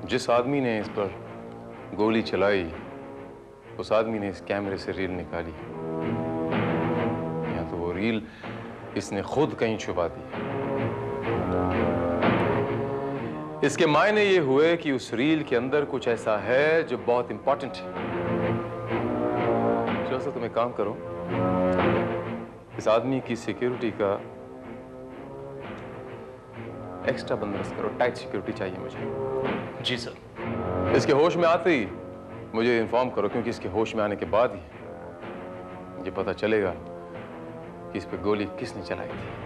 जिस आदमी ने इस पर गोली चलाई, उस आदमी ने इस कैमरे से रील निकाली, या तो वो रील इसने खुद कहीं छुपा दी। इसके मायने ये हुए कि उस रील के अंदर कुछ ऐसा है जो बहुत इंपॉर्टेंट है। चलो तुम एक काम करो, इस आदमी की सिक्योरिटी का एक्स्ट्रा बंदोबस्त करो। टाइट सिक्योरिटी चाहिए मुझे। जी सर। इसके होश में आते ही मुझे इन्फॉर्म करो, क्योंकि इसके होश में आने के बाद ही ये पता चलेगा कि इस पे गोली किसने चलाई थी।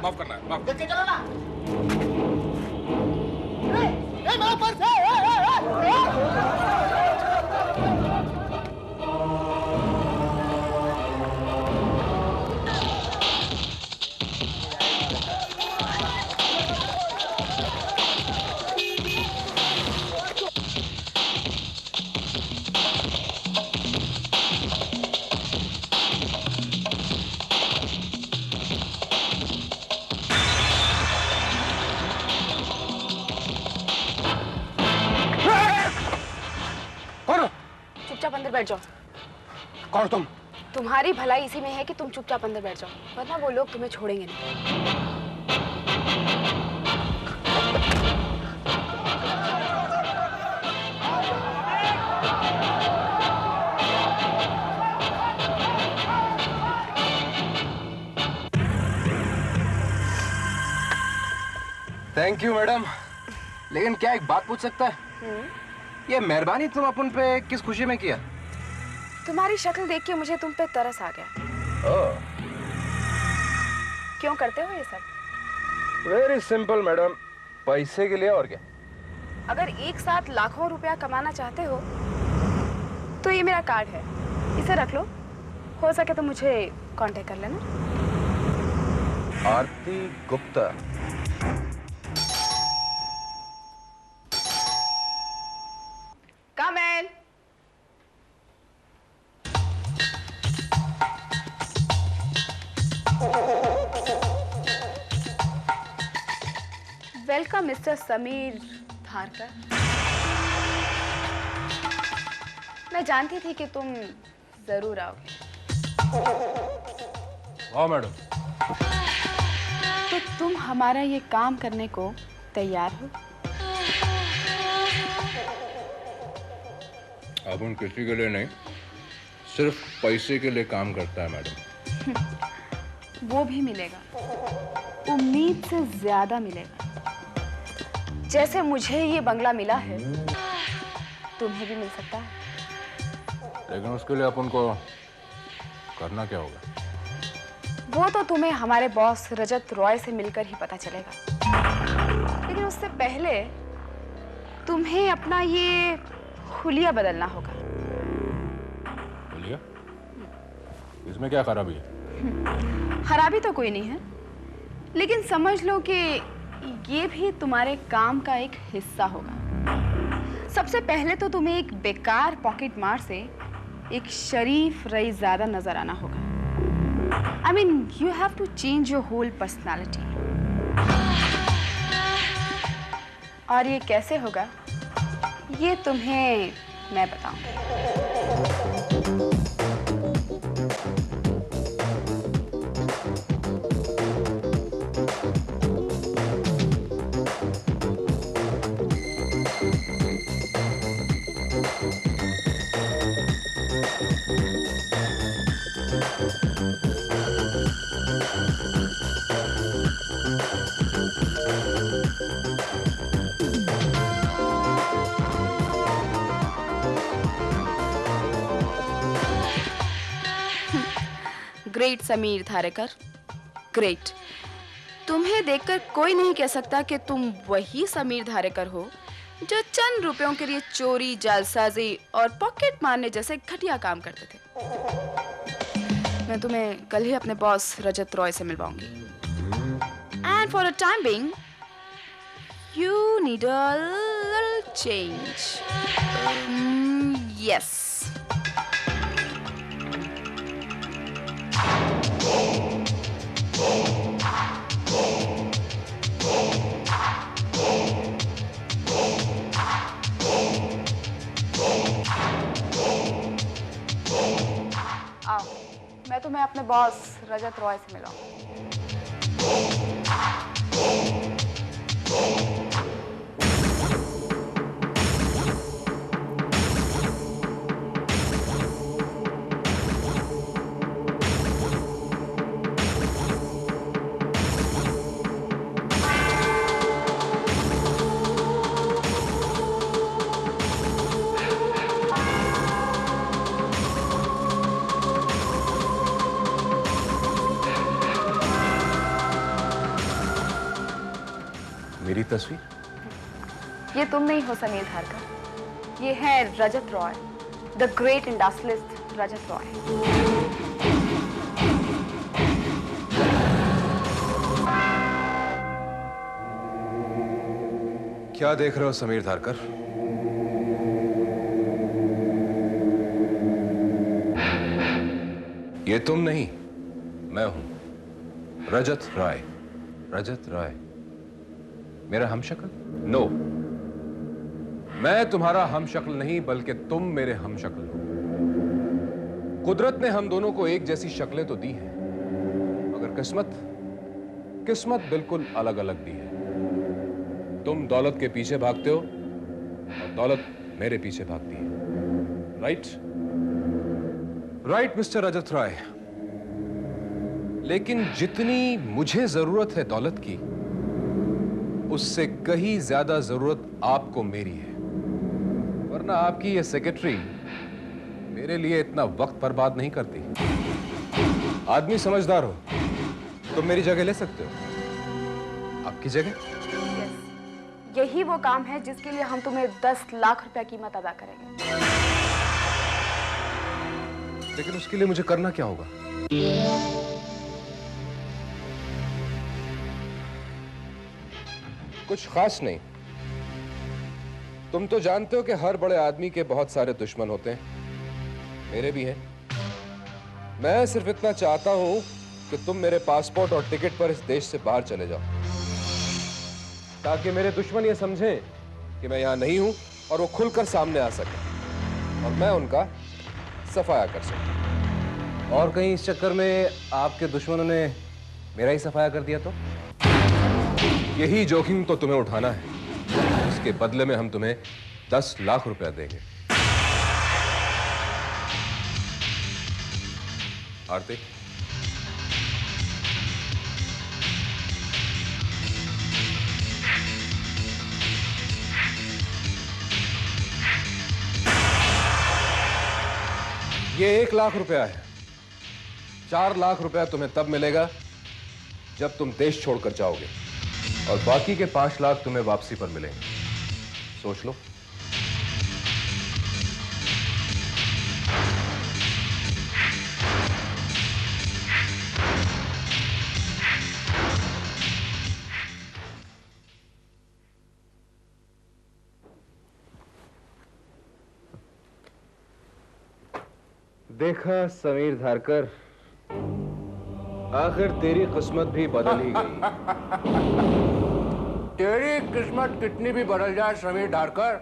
माफ करना है, माफ। चलो ना। मेरा पर्स है। चुपचाप अंदर बैठ जाओ। कौन तुम? तुम्हारी भलाई इसी में है कि तुम चुपचाप अंदर बैठ जाओ, वरना वो लोग तुम्हें छोड़ेंगे नहीं। थैंक यू मैडम, लेकिन क्या एक बात पूछ सकता है? ये मेहरबानी तुम अपन पे किस खुशी में किया? तुम्हारी शक्ल देख के मुझे तुम पे तरस आ गया। क्यों करते हो ये सब? वेरी सिंपल मैडम, पैसे के लिए, और क्या। अगर एक साथ लाखों रुपया कमाना चाहते हो तो ये मेरा कार्ड है, इसे रख लो। हो सके तो मुझे कांटेक्ट कर लेना। Aarti Gupta. Come in. Welcome mister Sameer Dharkar. मैं जानती थी कि तुम जरूर आओगे। वाह मैडम। तो तुम हमारा ये काम करने को तैयार हो? अपन किसी के लिए नहीं, सिर्फ पैसे के लिए काम करता है मैडम। वो भी मिलेगा, उम्मीद से ज्यादा मिलेगा। जैसे मुझे ये बंगला मिला है, तुम्हें भी मिल सकता है। लेकिन उसके लिए अपन को करना क्या होगा? वो तो तुम्हें हमारे बॉस रजत रॉय से मिलकर ही पता चलेगा। लेकिन उससे पहले तुम्हें अपना ये हुलिया बदलना होगा। हुलिया? इसमें क्या खराबी है? खराबी तो कोई नहीं है, लेकिन समझ लो कि ये भी तुम्हारे काम का एक हिस्सा होगा। सबसे पहले तो तुम्हें एक बेकार पॉकेट मार से एक शरीफ रईज़ादा नजर आना होगा। I mean, you have to change your whole personality. और ये कैसे होगा, ये तुम्हें मैं बताऊं। Great Sameer Dharekar, great. तुम्हें देखकर कोई नहीं कह सकता कि तुम वही समीर धारेकर हो जो चंद रुपयों के लिए चोरी, जालसाजी और पॉकेट मारने जैसे घटिया काम करते थे। मैं तुम्हें कल ही अपने बॉस रजत रॉय से मिलवाऊंगी। And for a time being you need a little change. Yes. आओ, मैं तुम्हें अपने बॉस रजत रॉय से मिलाऊं। मेरी तस्वीर? ये तुम नहीं हो समीर धारकर, ये है रजत रॉय, द ग्रेट इंडस्ट्रियलिस्ट रजत रॉय। क्या देख रहे हो समीर धारकर? ये तुम नहीं, मैं हूं रजत राय। रजत राय मेरा हमशक्ल? नो, मैं तुम्हारा हमशक्ल नहीं, बल्कि तुम मेरे हमशक्ल हो। कुदरत ने हम दोनों को एक जैसी शक्लें तो दी हैं, मगर किस्मत बिल्कुल अलग अलग दी है। तुम दौलत के पीछे भागते हो और दौलत मेरे पीछे भागती है। राइट मिस्टर रजत राय। लेकिन जितनी मुझे जरूरत है दौलत की, उससे कहीं ज्यादा जरूरत आपको मेरी है। वरना आपकी ये सेक्रेटरी मेरे लिए इतना वक्त बर्बाद नहीं करती। आदमी समझदार हो, तुम मेरी जगह ले सकते हो। आपकी जगह? यही वो काम है जिसके लिए हम तुम्हें 10 लाख रुपया कीमत अदा करेंगे। लेकिन उसके लिए मुझे करना क्या होगा? कुछ खास नहीं। तुम तो जानते हो कि हर बड़े आदमी के बहुत सारे दुश्मन होते हैं, मेरे भी हैं। मैं सिर्फ इतना चाहता हूं कि तुम मेरे पासपोर्ट और टिकट पर इस देश से बाहर चले जाओ, ताकि मेरे दुश्मन ये समझें कि मैं यहां नहीं हूं और वो खुलकर सामने आ सके और मैं उनका सफाया कर सकूं। और कहीं इस चक्कर में आपके दुश्मनों ने मेरा ही सफाया कर दिया तो? यही जोखिम तो तुम्हें उठाना है। इसके बदले में हम तुम्हें 10 लाख रुपया देंगे। आरती, ये 1 लाख रुपया है। 4 लाख रुपया तुम्हें तब मिलेगा जब तुम देश छोड़कर जाओगे, और बाकी के 5 लाख तुम्हें वापसी पर मिलेंगे। सोच लो। देखा समीर धारकर, आखिर तेरी किस्मत भी बदल ही गई। तेरी किस्मत कितनी भी बदल जाए समीर धारकर,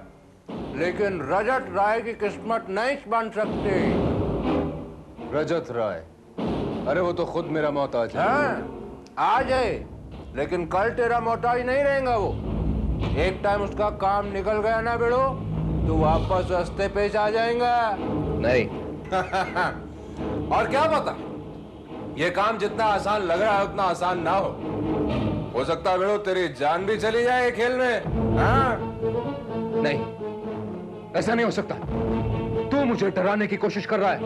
लेकिन रजत राय की किस्मत नहीं बन सकती। रजत राय? अरे वो तो खुद मेरा मोहताज है। आ जाए, लेकिन कल तेरा मोहताज नहीं रहेगा वो। एक टाइम उसका काम निकल गया ना बेड़ो, तो वापस रास्ते पे आ जाएगा। नहीं। और क्या पता, ये काम जितना आसान लग रहा है उतना आसान ना हो सकता है बेड़ो तेरी जान भी चली जाए खेल में। हाँ? नहीं, ऐसा नहीं हो सकता। तू मुझे डराने की कोशिश कर रहा है।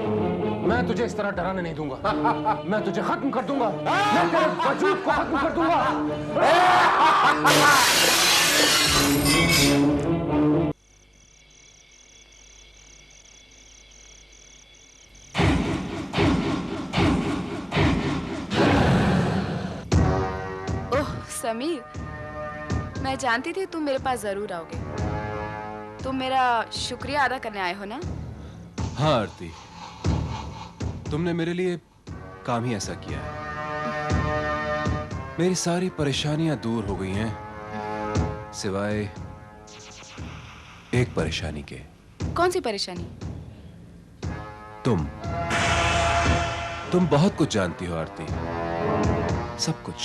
मैं तुझे इस तरह डराने नहीं दूंगा। मैं तुझे खत्म कर दूंगा। मैं तेरे वजूद को खत्म कर दूंगा। ओह समीर, मैं जानती थी तुम मेरे पास जरूर आओगे। तुम मेरा शुक्रिया अदा करने आए हो ना? हाँ आरती, तुमने मेरे लिए काम ही ऐसा किया है। मेरी सारी परेशानियां दूर हो गई हैं, सिवाय एक परेशानी के। कौन सी परेशानी? तुम बहुत कुछ जानती हो आरती, सब कुछ।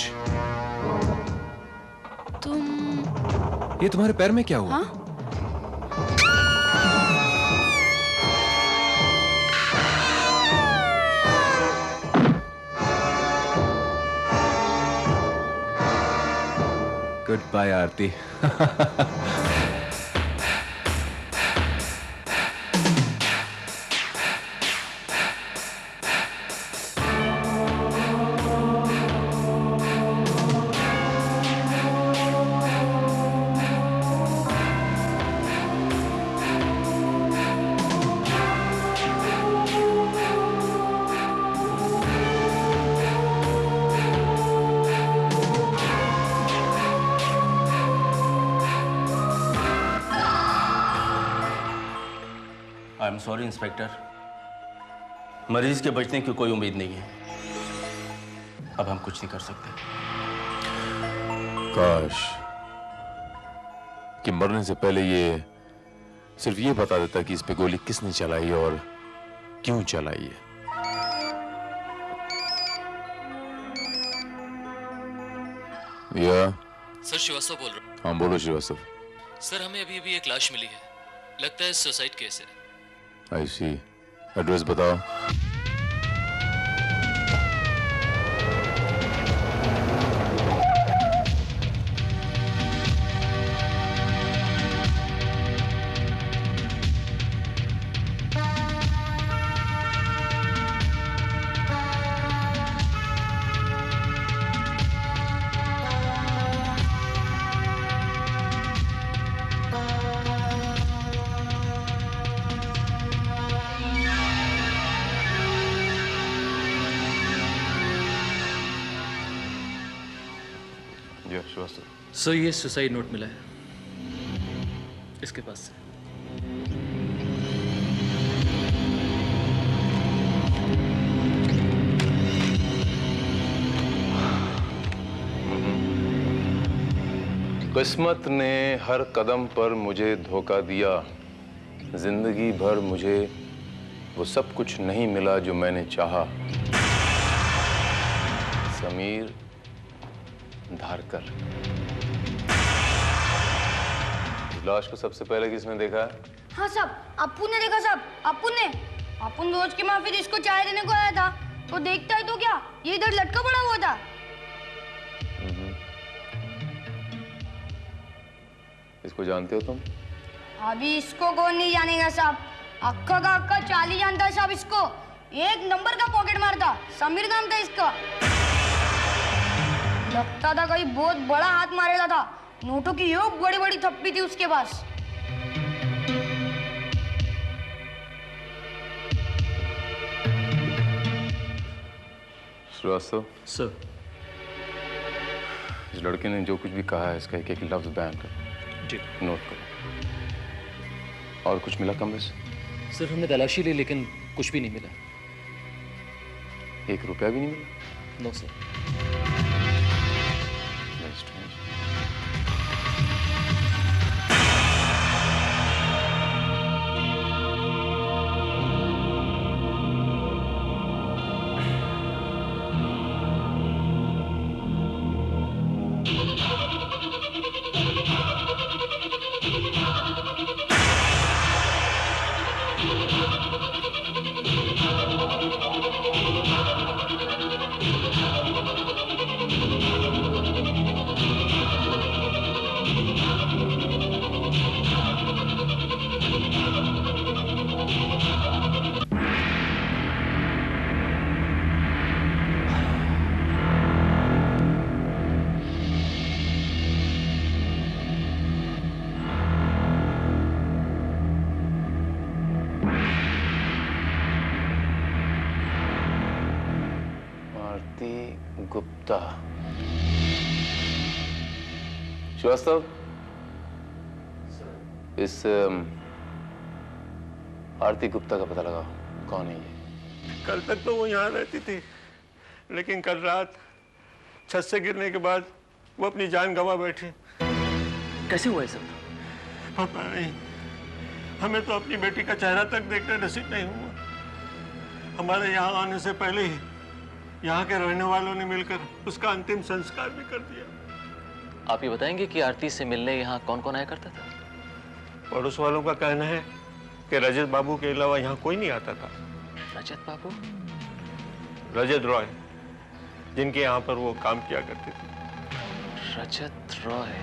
ये तुम्हारे पैर में क्या हुआ? हाँ? Good bye Aarti. I am sorry inspector, मरीज के बचने की कोई उम्मीद नहीं है। अब हम कुछ नहीं कर सकते। काश कि मरने से पहले ये सिर्फ ये बता देता कि इस पे गोली किसने चलाई और क्यों चलाई है। या सर श्रीवास्तव बोल रहा हूँ। हाँ बोलो श्रीवास्तव। सर हमें अभी अभी एक लाश मिली है, लगता है सुसाइड केस है। आई सी, एड्रेस बताओ। सर ये सुसाइड नोट मिला है इसके पास से। किस्मत ने हर कदम पर मुझे धोखा दिया। जिंदगी भर मुझे वो सब कुछ नहीं मिला जो मैंने चाहा। समीर धारकर। लाश को सबसे पहले किसने देखा? हाँ साहब, अप्पू ने देखा साहब, अप्पू ने। अपुन रोज के माफिक इसको चाय देने को आया था, तो देखता है तो क्या, ये इधर लटका पड़ा हुआ था। इसको जानते हो तुम? अभी इसको कौन नहीं जानेगा साहब, अक्का का अक्का चाली जानता है साहब इसको। एक नंबर का पॉकेट मारता, समीर नाम था इसका। लगता था कहीं बहुत बड़ा हाथ मारेगा था, नोटों की यो बड़ी बड़ी थप्पी थी उसके पास। श्रीवास्तव सर, इस लड़के ने जो कुछ भी कहा है इसका एक एक लफ्ज बयान कर, जी नोट करो। और कुछ मिला कमरे से? सर हमने तलाशी ली लेकिन कुछ भी नहीं मिला। 1 रुपया भी नहीं मिला? No sir. Very strange. Gupta, Shrivastava, इस आरती गुप्ता का पता लगाओ, कौन है ये? कल तक तो वो यहाँ रहती थी, लेकिन कल रात छत से गिरने के बाद वो अपनी जान गंवा बैठी। कैसे हुआ ये सब? पता नहीं, हमें तो अपनी बेटी का चेहरा तक देखने नसीब नहीं हुआ। हमारे यहाँ आने से पहले ही यहाँ के रहने वालों ने मिलकर उसका अंतिम संस्कार भी कर दिया। आप ये बताएंगे कि आरती से मिलने यहाँ कौन कौन आया करता था? पड़ोस वालों का कहना है कि रजत बाबू के अलावा यहाँ कोई नहीं आता था। रजत बाबू? रजत रॉय, जिनके यहाँ पर वो काम किया करते थे। रजत रॉय।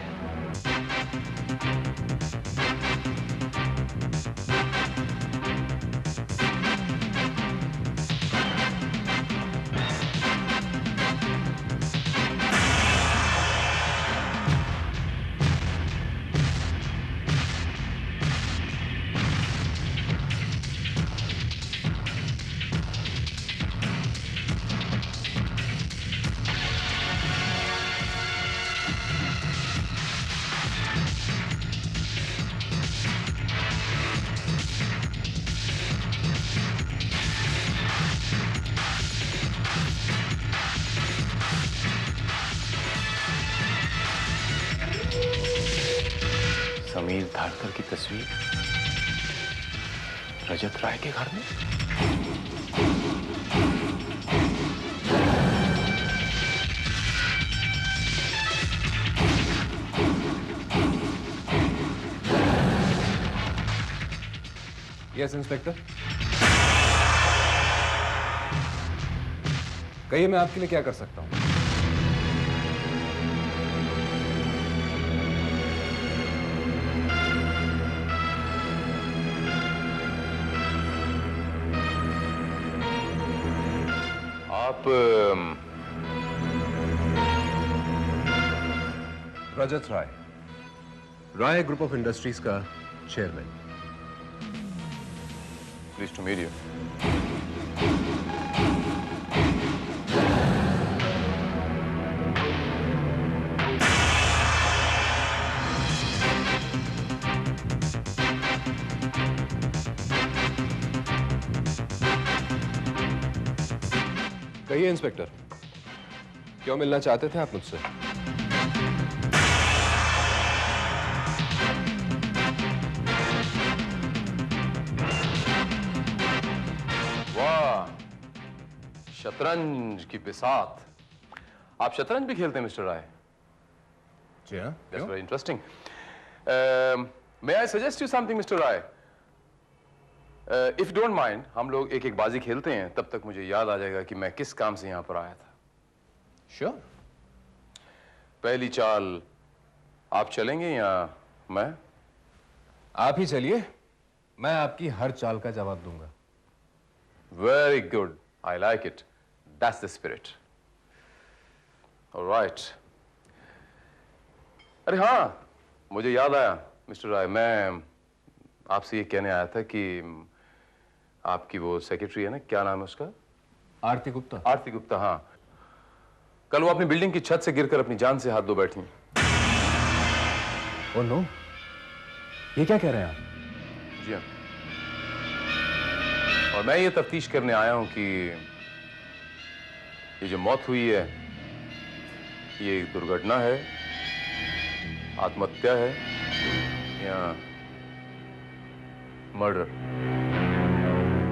समीर धारकर की तस्वीर रजत राय के घर में। यस इंस्पेक्टर, कहिए मैं आपके लिए क्या कर सकता हूं? आप Rajat Rai, Rai group of industries का chairman. Please to meet you. कहिए इंस्पेक्टर, क्यों मिलना चाहते थे आप मुझसे? वाह, शतरंज की बिसात। आप शतरंज भी खेलते हैं मिस्टर राय? जी हाँ। That's very interesting. May I suggest you something, Mr. Rai? If you don't mind, हम लोग एक एक बाजी खेलते हैं, तब तक मुझे याद आ जाएगा कि मैं किस काम से यहाँ पर आया था। Sure. पहली चाल आप चलेंगे या मैं? आप ही चलिए, मैं आपकी हर चाल का जवाब दूंगा। Very good. I like it. That's the spirit. All right. अरे हाँ, मुझे याद आया मिस्टर राय, मैं आपसे ये कहने आया था कि आपकी वो सेक्रेटरी है ना, क्या नाम है उसका? आरती गुप्ता। आरती गुप्ता, हाँ। कल वो अपनी बिल्डिंग की छत से गिरकर अपनी जान से हाथ धो बैठी। ओह नो, ये क्या कह रहे हैं आप? जी हाँ। और मैं ये तफ्तीश करने आया हूं कि ये जो मौत हुई है, ये एक दुर्घटना है, आत्महत्या है या murder?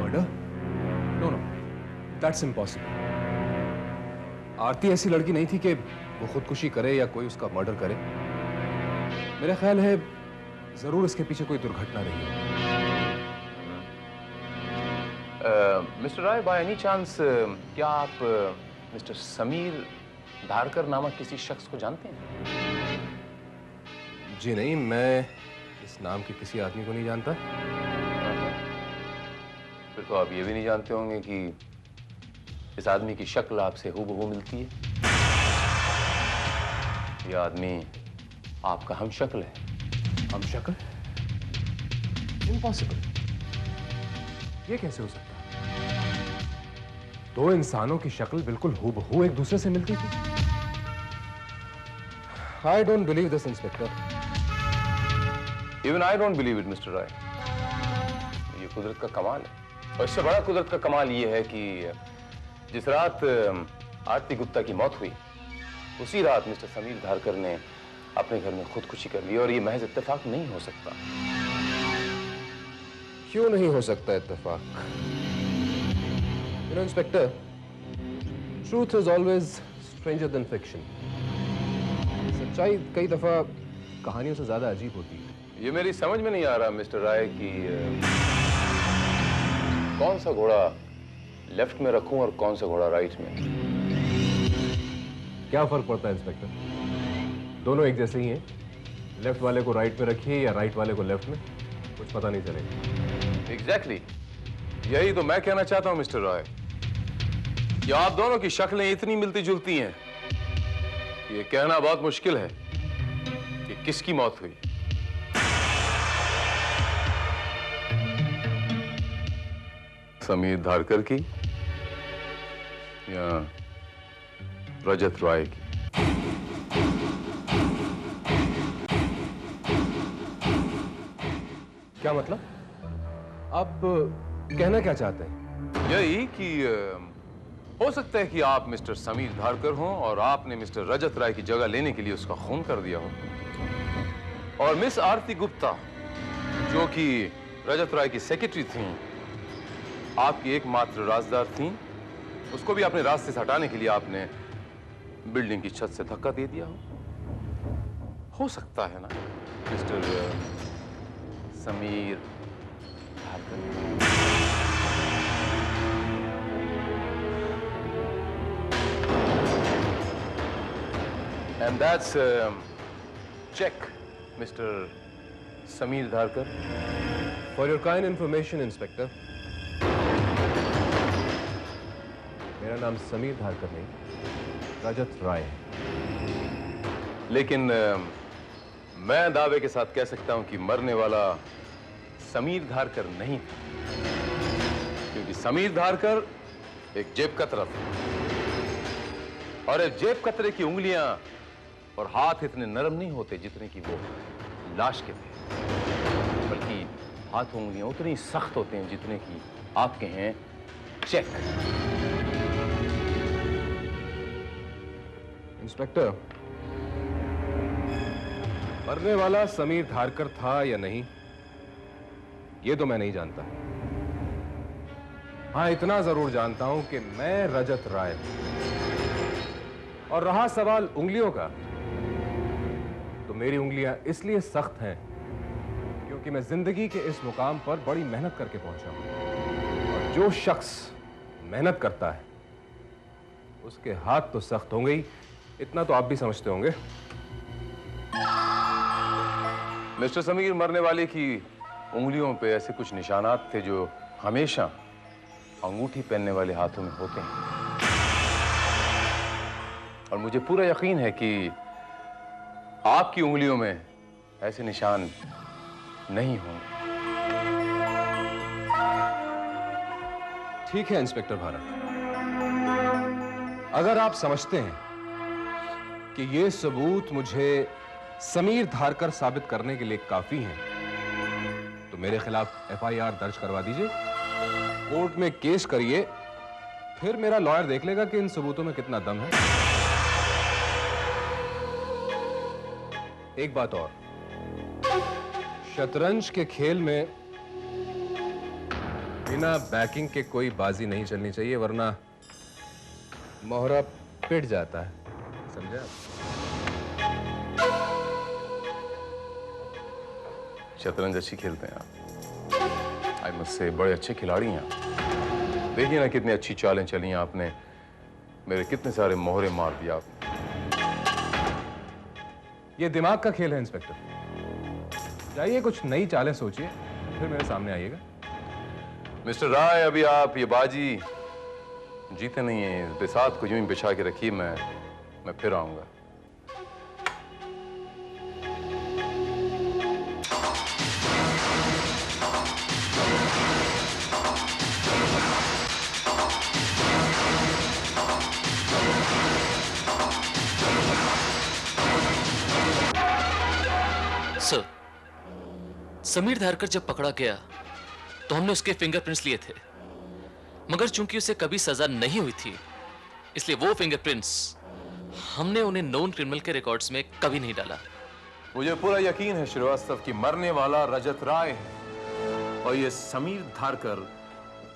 Murder? No no, that's impossible. Aarti ऐसी लड़की नहीं थी कि वो खुदकुशी करे या कोई उसका मर्डर करे। मेरा ख्याल है जरूर इसके पीछे कोई दुर्घटना रही है। Mister Rai, by any chance क्या आप मिस्टर समीर धारकर नामक किसी शख्स को जानते हैं? जी नहीं, मैं इस नाम के किसी आदमी को नहीं जानता। फिर तो आप ये भी नहीं जानते होंगे कि इस आदमी की शक्ल आपसे हूबहू मिलती है। यह आदमी आपका हमशक्ल है। हमशक्ल? इम्पॉसिबल। ये कैसे हो सकता? दो इंसानों की शक्ल बिल्कुल हूबहू एक दूसरे से मिलती थी। I don't believe this, Inspector. Even I don't believe it, Mr. राय। ये कुदरत का कमाल है। और इससे बड़ा कुदरत का कमाल ये है कि जिस रात आरती गुप्ता की मौत हुई, उसी रात मिस्टर समीर धारकर ने अपने घर में खुदकुशी कर ली, और ये महज इत्तेफाक नहीं हो सकता। क्यों नहीं हो सकता इत्तेफाक? You know, Inspector, truth is always stranger than fiction. सच्चाई कई दफा कहानियों से ज्यादा अजीब होती है। ये मेरी समझ में नहीं आ रहा मिस्टर राय कि कौन सा घोड़ा लेफ्ट में रखूं और कौन सा घोड़ा राइट में। क्या फर्क पड़ता है इंस्पेक्टर? दोनों एक जैसे ही हैं। लेफ्ट वाले को राइट में रखिए या राइट वाले को लेफ्ट में, कुछ पता नहीं चलेगा। एग्जैक्टली यही तो मैं कहना चाहता हूं मिस्टर राय, कि आप दोनों की शक्लें इतनी मिलती जुलती हैं, ये कहना बहुत मुश्किल है कि किसकी मौत हुई। समीर धारकर की या रजत राय की? क्या मतलब? आप कहना क्या चाहते हैं? यही कि हो सकता है कि आप मिस्टर समीर धारकर हों और आपने मिस्टर रजत राय की जगह लेने के लिए उसका खून कर दिया हो, और मिस आरती गुप्ता जो कि रजत राय की सेक्रेटरी थीं, आपकी एकमात्र राजदार थीं, उसको भी अपने रास्ते से हटाने के लिए आपने बिल्डिंग की छत से धक्का दे दिया हो सकता है ना mister Sameer Dharkar? And that's check, Mr. Sameer Dharkar. For your kind information, Inspector, मेरा नाम समीर धारकर नहीं, रजत राय है। लेकिन मैं दावे के साथ कह सकता हूं कि मरने वाला समीर धारकर नहीं था, क्योंकि समीर धारकर एक जेब कतरा था, और एक जेब कतरे की उंगलियां और हाथ इतने नरम नहीं होते जितने कि वो लाश के थे, बल्कि हाथ उंगलियां उतनी सख्त होते हैं जितने कि आपके हैं चेक। इंस्पेक्टर, मरने वाला समीर धारकर था या नहीं, ये तो मैं नहीं जानता। हाँ, इतना जरूर जानता हूं कि मैं रजत राय हूं। और रहा सवाल उंगलियों का, तो मेरी उंगलियां इसलिए सख्त हैं क्योंकि मैं जिंदगी के इस मुकाम पर बड़ी मेहनत करके पहुंचा हूं। और जो शख्स मेहनत करता है उसके हाथ तो सख्त होंगे ही, इतना तो आप भी समझते होंगे। मिस्टर समीर, मरने वाले की उंगलियों पे ऐसे कुछ निशानात थे जो हमेशा अंगूठी पहनने वाले हाथों में होते हैं, और मुझे पूरा यकीन है कि आपकी उंगलियों में ऐसे निशान नहीं होंगे। ठीक है इंस्पेक्टर भारत, अगर आप समझते हैं कि ये सबूत मुझे समीर धारकर साबित करने के लिए काफी हैं, तो मेरे खिलाफ एफआईआर दर्ज करवा दीजिए, कोर्ट में केस करिए, फिर मेरा लॉयर देख लेगा कि इन सबूतों में कितना दम है। एक बात और, शतरंज के खेल में बिना बैकिंग के कोई बाजी नहीं चलनी चाहिए, वरना मोहरा पिट जाता है, समझे? शतरंज अच्छी खेलते हैं आप, आई मस्ट से, बड़े अच्छे खिलाड़ी हैं आप। देखिए ना कितनी अच्छी चालें चली आपने, मेरे कितने सारे मोहरे मार दिया आपने। ये दिमाग का खेल है इंस्पेक्टर। जाइए कुछ नई चालें सोचिए, फिर मेरे सामने आइएगा। मिस्टर राय, अभी आप ये बाजी जीते नहीं हैं। इस बिसात को यूं ही बिछा के रखिए, मैं फिर आऊंगा। सर, समीर धारकर जब पकड़ा गया तो हमने उसके फिंगरप्रिंट्स लिए थे, मगर चूंकि उसे कभी सजा नहीं हुई थी, इसलिए वो फिंगरप्रिंट्स हमने उन्हें नोन क्रिमिनल के रिकॉर्ड्स में कभी नहीं डाला। मुझे पूरा यकीन है श्रीवास्तव कि मरने वाला रजत राय है, और ये समीर धारकर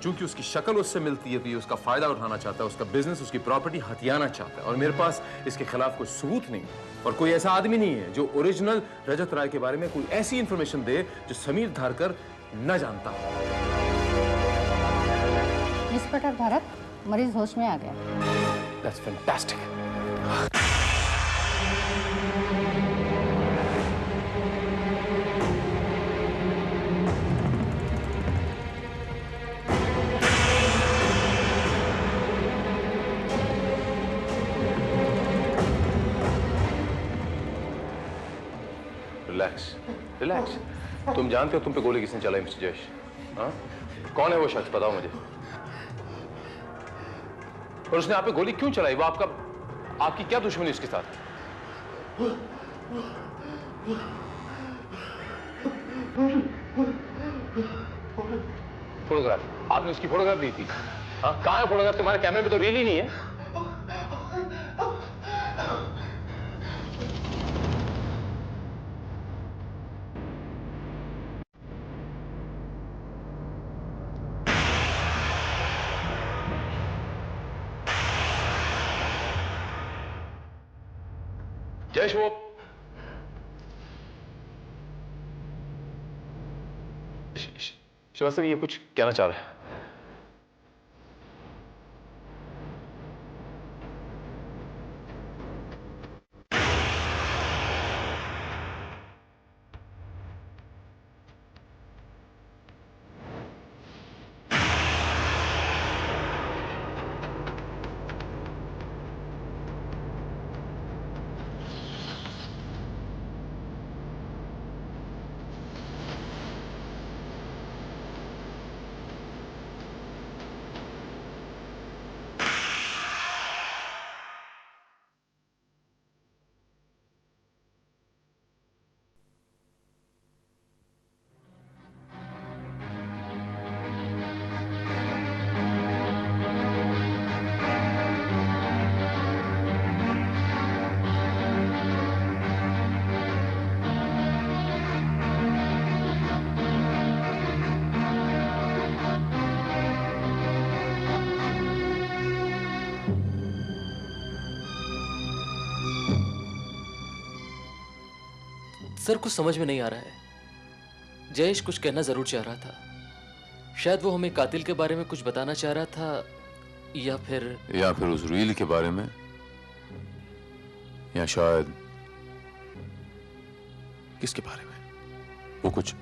चूंकि उसकी शक्ल उससे मिलती है तो ये उसका फायदा उठाना चाहता है, उसका बिजनेस, उसकी प्रॉपर्टी हथियाना चाहता है, और मेरे पास इसके खिलाफ कोई सबूत नहीं, और कोई ऐसा आदमी नहीं है जो ओरिजिनल रजत राय के बारे में कोई ऐसी इंफॉर्मेशन दे जो समीर धारकर न जानता हो। इंस्पेक्टर भरत, मरीज होश में आ गया। That's fantastic. Relax, relax. तुम जानते हो तुम पे गोली किसने चलाई मिस्टर जयेश? हाँ? कौन है वो शख्स, बताओ मुझे। और उसने आप पे गोली क्यों चलाई? वो आपकी क्या दुश्मनी उसके साथ? फोटोग्राफ, आपने उसकी फोटोग्राफ दी थी? हाँ, कहाँ है फोटोग्राफ? तुम्हारे कैमरे में तो रील ही नहीं है। जयेश, वो श्रीवास्तव ये कुछ कहना चाह रहा है। सर, कुछ समझ में नहीं आ रहा है। जयेश कुछ कहना जरूर चाह रहा था। शायद वो हमें कातिल के बारे में कुछ बताना चाह रहा था, या फिर उस रील के बारे में, या शायद किसके बारे में। वो कुछ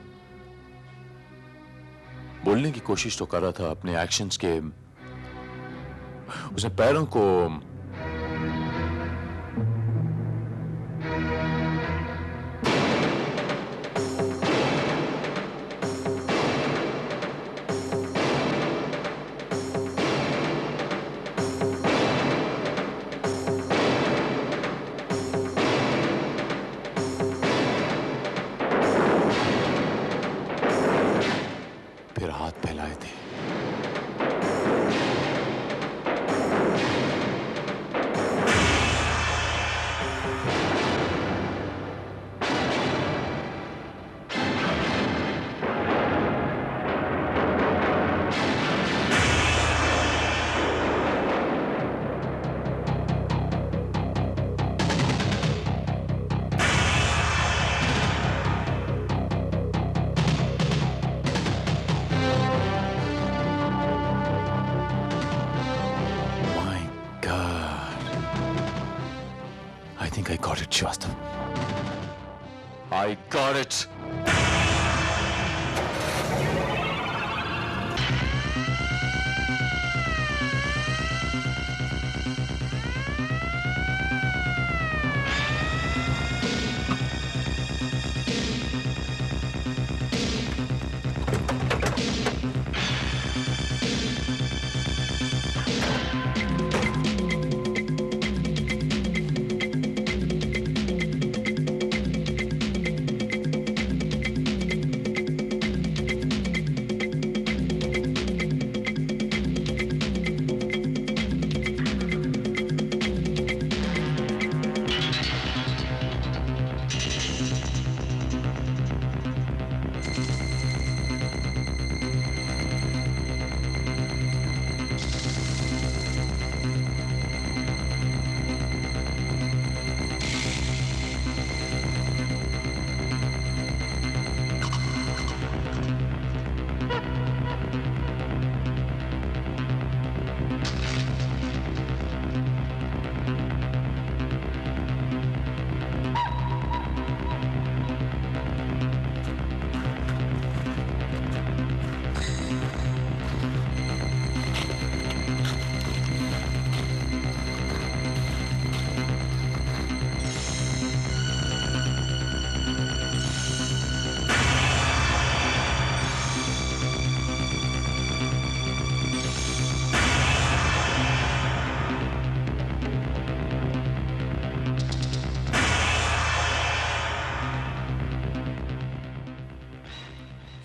बोलने की कोशिश तो कर रहा था अपने एक्शंस के। उसने पैरों को think I got it, Shrivastava. I got it.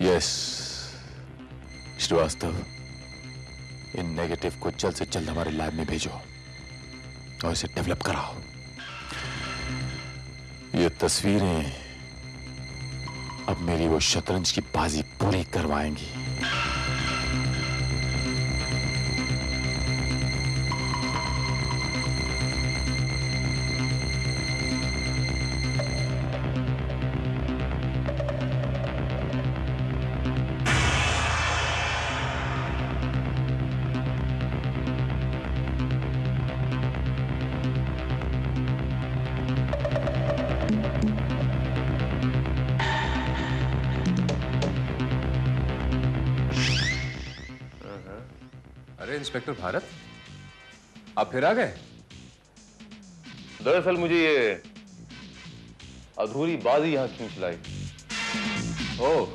Yes Shrivastava, इन नेगेटिव को जल्द से जल्द हमारे लैब में भेजो और इसे डेवलप कराओ। ये तस्वीरें अब मेरी वो शतरंज की बाजी पूरी करवाएंगी। इंस्पेक्टर भारत, आप फिर आ गए? दरअसल मुझे ये अधूरी बाजी यहां क्यों चलाई? ओह,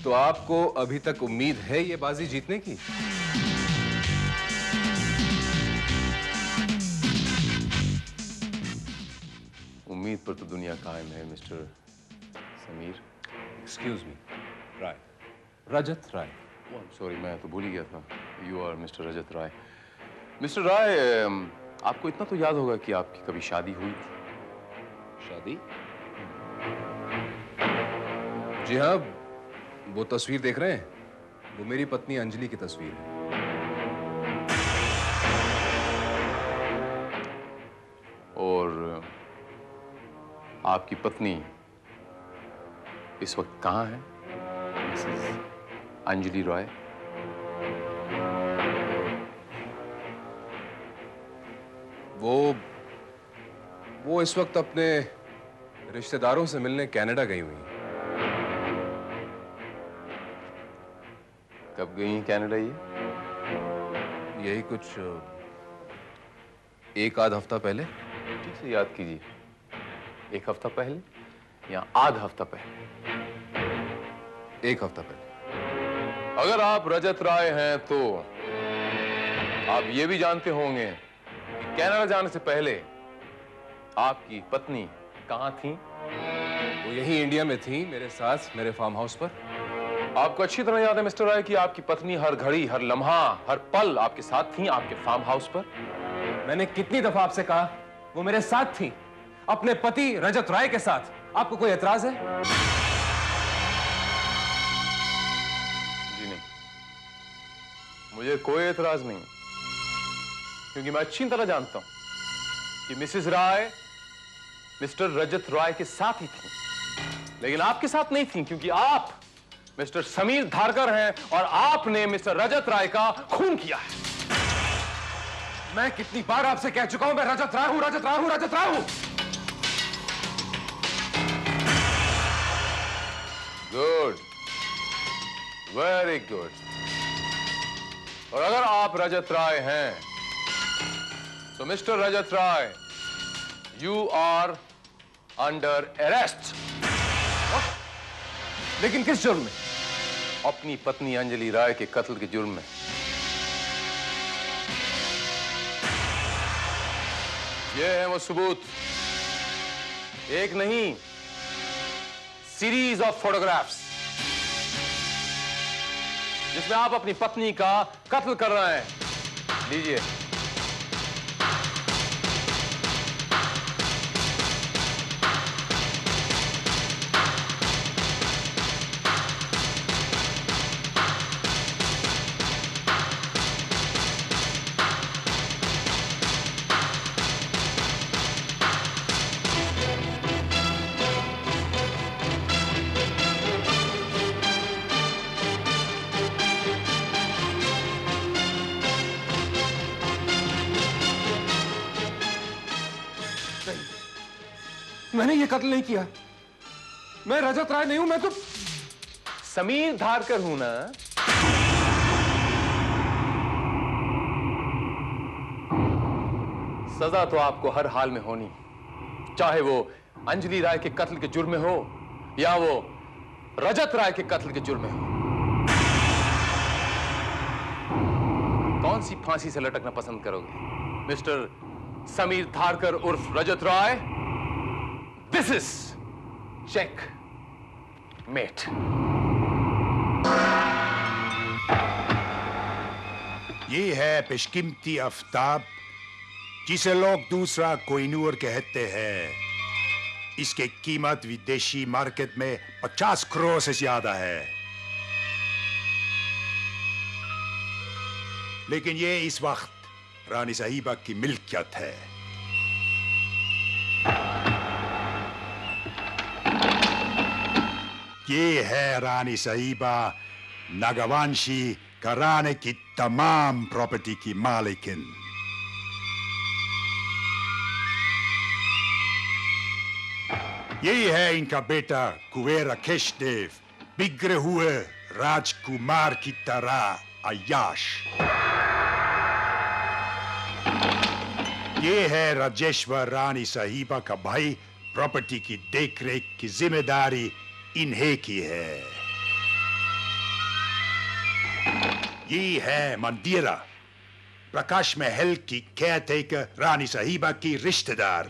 तो आपको अभी तक उम्मीद है ये बाजी जीतने की? उम्मीद पर तो दुनिया कायम है mister Sameer. Excuse me, Rai, Rajat Rai. Sorry, मैं तो भूल ही गया था। You are mister Rajat Rai. Mister Rai, आपको इतना तो याद होगा कि आपकी कभी शादी हुई थी। शादी? जी हाँ, वो तस्वीर देख रहे हैं, वो मेरी पत्नी अंजलि की तस्वीर है। और आपकी पत्नी इस वक्त कहाँ है, मिसेस अंजलि रॉय? वो इस वक्त अपने रिश्तेदारों से मिलने कनाडा गई हुई हैं। कब गई कनाडा ये? यही कुछ एक आध हफ्ता पहले। ठीक से याद कीजिए, एक हफ्ता पहले या आध हफ्ता पहले? एक हफ्ता पहले। अगर आप रजत राय हैं तो आप ये भी जानते होंगे कि कनाडा जाने से पहले आपकी पत्नी कहाँ थी? वो यही इंडिया में थी, मेरे साथ, मेरे फार्म हाउस पर। आपको अच्छी तरह याद है मिस्टर राय कि आपकी पत्नी हर घड़ी, हर लम्हा, हर पल आपके साथ थी, आपके फार्म हाउस पर। मैंने कितनी दफा आपसे कहा वो मेरे साथ थी, अपने पति रजत राय के साथ। आपको कोई एतराज है? जी नहीं, मुझे कोई एतराज नहीं, क्योंकि मैं अच्छी तरह जानता हूं कि मिसेस राय मिस्टर रजत राय के साथ ही थी, लेकिन आपके साथ नहीं थी, क्योंकि आप मिस्टर समीर धारकर हैं और आपने मिस्टर रजत राय का खून किया है। मैं कितनी बार आपसे कह चुका हूं, मैं रजत राय हूं, रजत राय हूं, रजत राय हूं। Good, very good. और अगर आप रजत राय हैं तो mister Rajat Rai, you are under arrest. लेकिन किस जुर्म में? अपनी पत्नी अंजलि राय के कत्ल के जुर्म में। ये है वो सबूत, एक नहीं, सीरीज ऑफ फोटोग्राफ्स जिसमें आप अपनी पत्नी का कत्ल कर रहे हैं। लीजिए। मैंने ये कत्ल नहीं किया। मैं रजत राय नहीं हूं, मैं तो समीर धारकर हूं ना। सजा तो आपको हर हाल में होनी, चाहे वो अंजलि राय के कत्ल के जुर्म में हो या वो रजत राय के कत्ल के जुर्म में हो। कौन सी फांसी से लटकना पसंद करोगे, मिस्टर समीर धारकर उर्फ Rajat Rai? This is checkmate. ये है पेशकीमती आफ्ताब, जिसे लोग दूसरा कोहिनूर कहते हैं। इसकी कीमत विदेशी मार्केट में 50 करोड़ से ज्यादा है। लेकिन ये इस वक्त रानी साहिबा की मिल्कियत है। ये है रानी साहिबा नागवंशी घराने की तमाम प्रॉपर्टी की मालिकिन। यही है इनका बेटा कुबेरा केशदेव, बिगड़े हुए राजकुमार की तरह अय्याश। ये है राजेश्वर रानी साहिबा का भाई, प्रॉपर्टी की देखरेख की जिम्मेदारी इन्हें की है। ये है मंदिरा, प्रकाश महल की केयरटेकर रानी साहिबा की रिश्तेदार।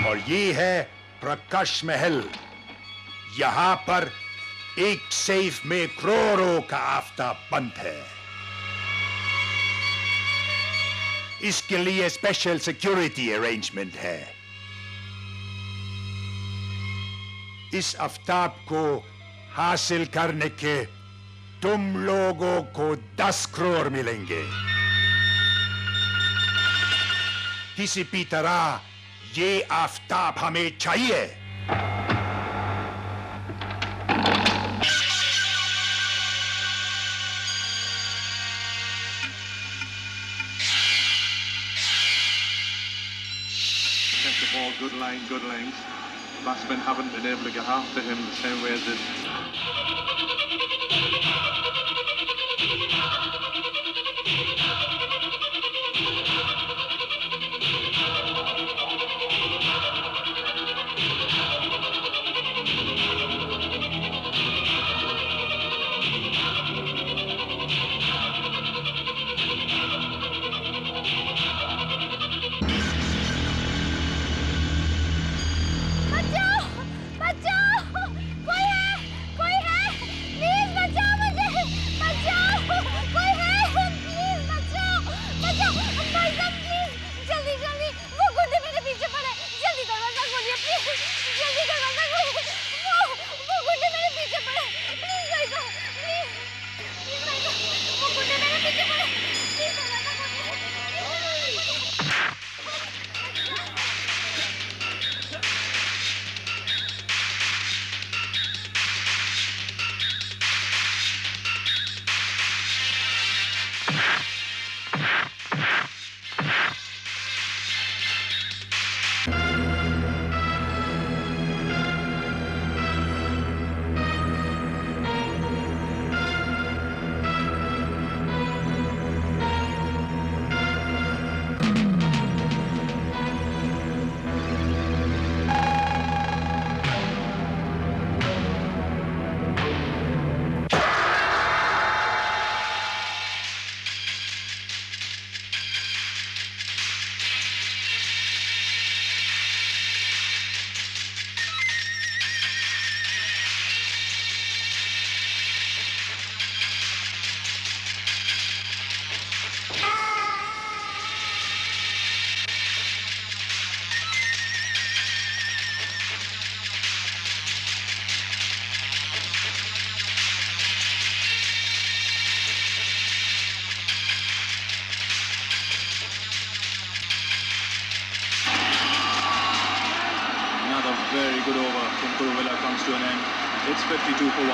और ये है प्रकाश महल, यहां पर एक सेफ में करोड़ों का आफ्ताब बंद है। इसके लिए स्पेशल सिक्योरिटी अरेंजमेंट है। इस आफ्ताब को हासिल करने के तुम लोगों को 10 करोड़ मिलेंगे। किसी भी तरह ये आफ्ताब हमें चाहिए। First of all, good lanes. Batsmen haven't been able to get after him the same way as this. comes to an end. It's 52 for 1.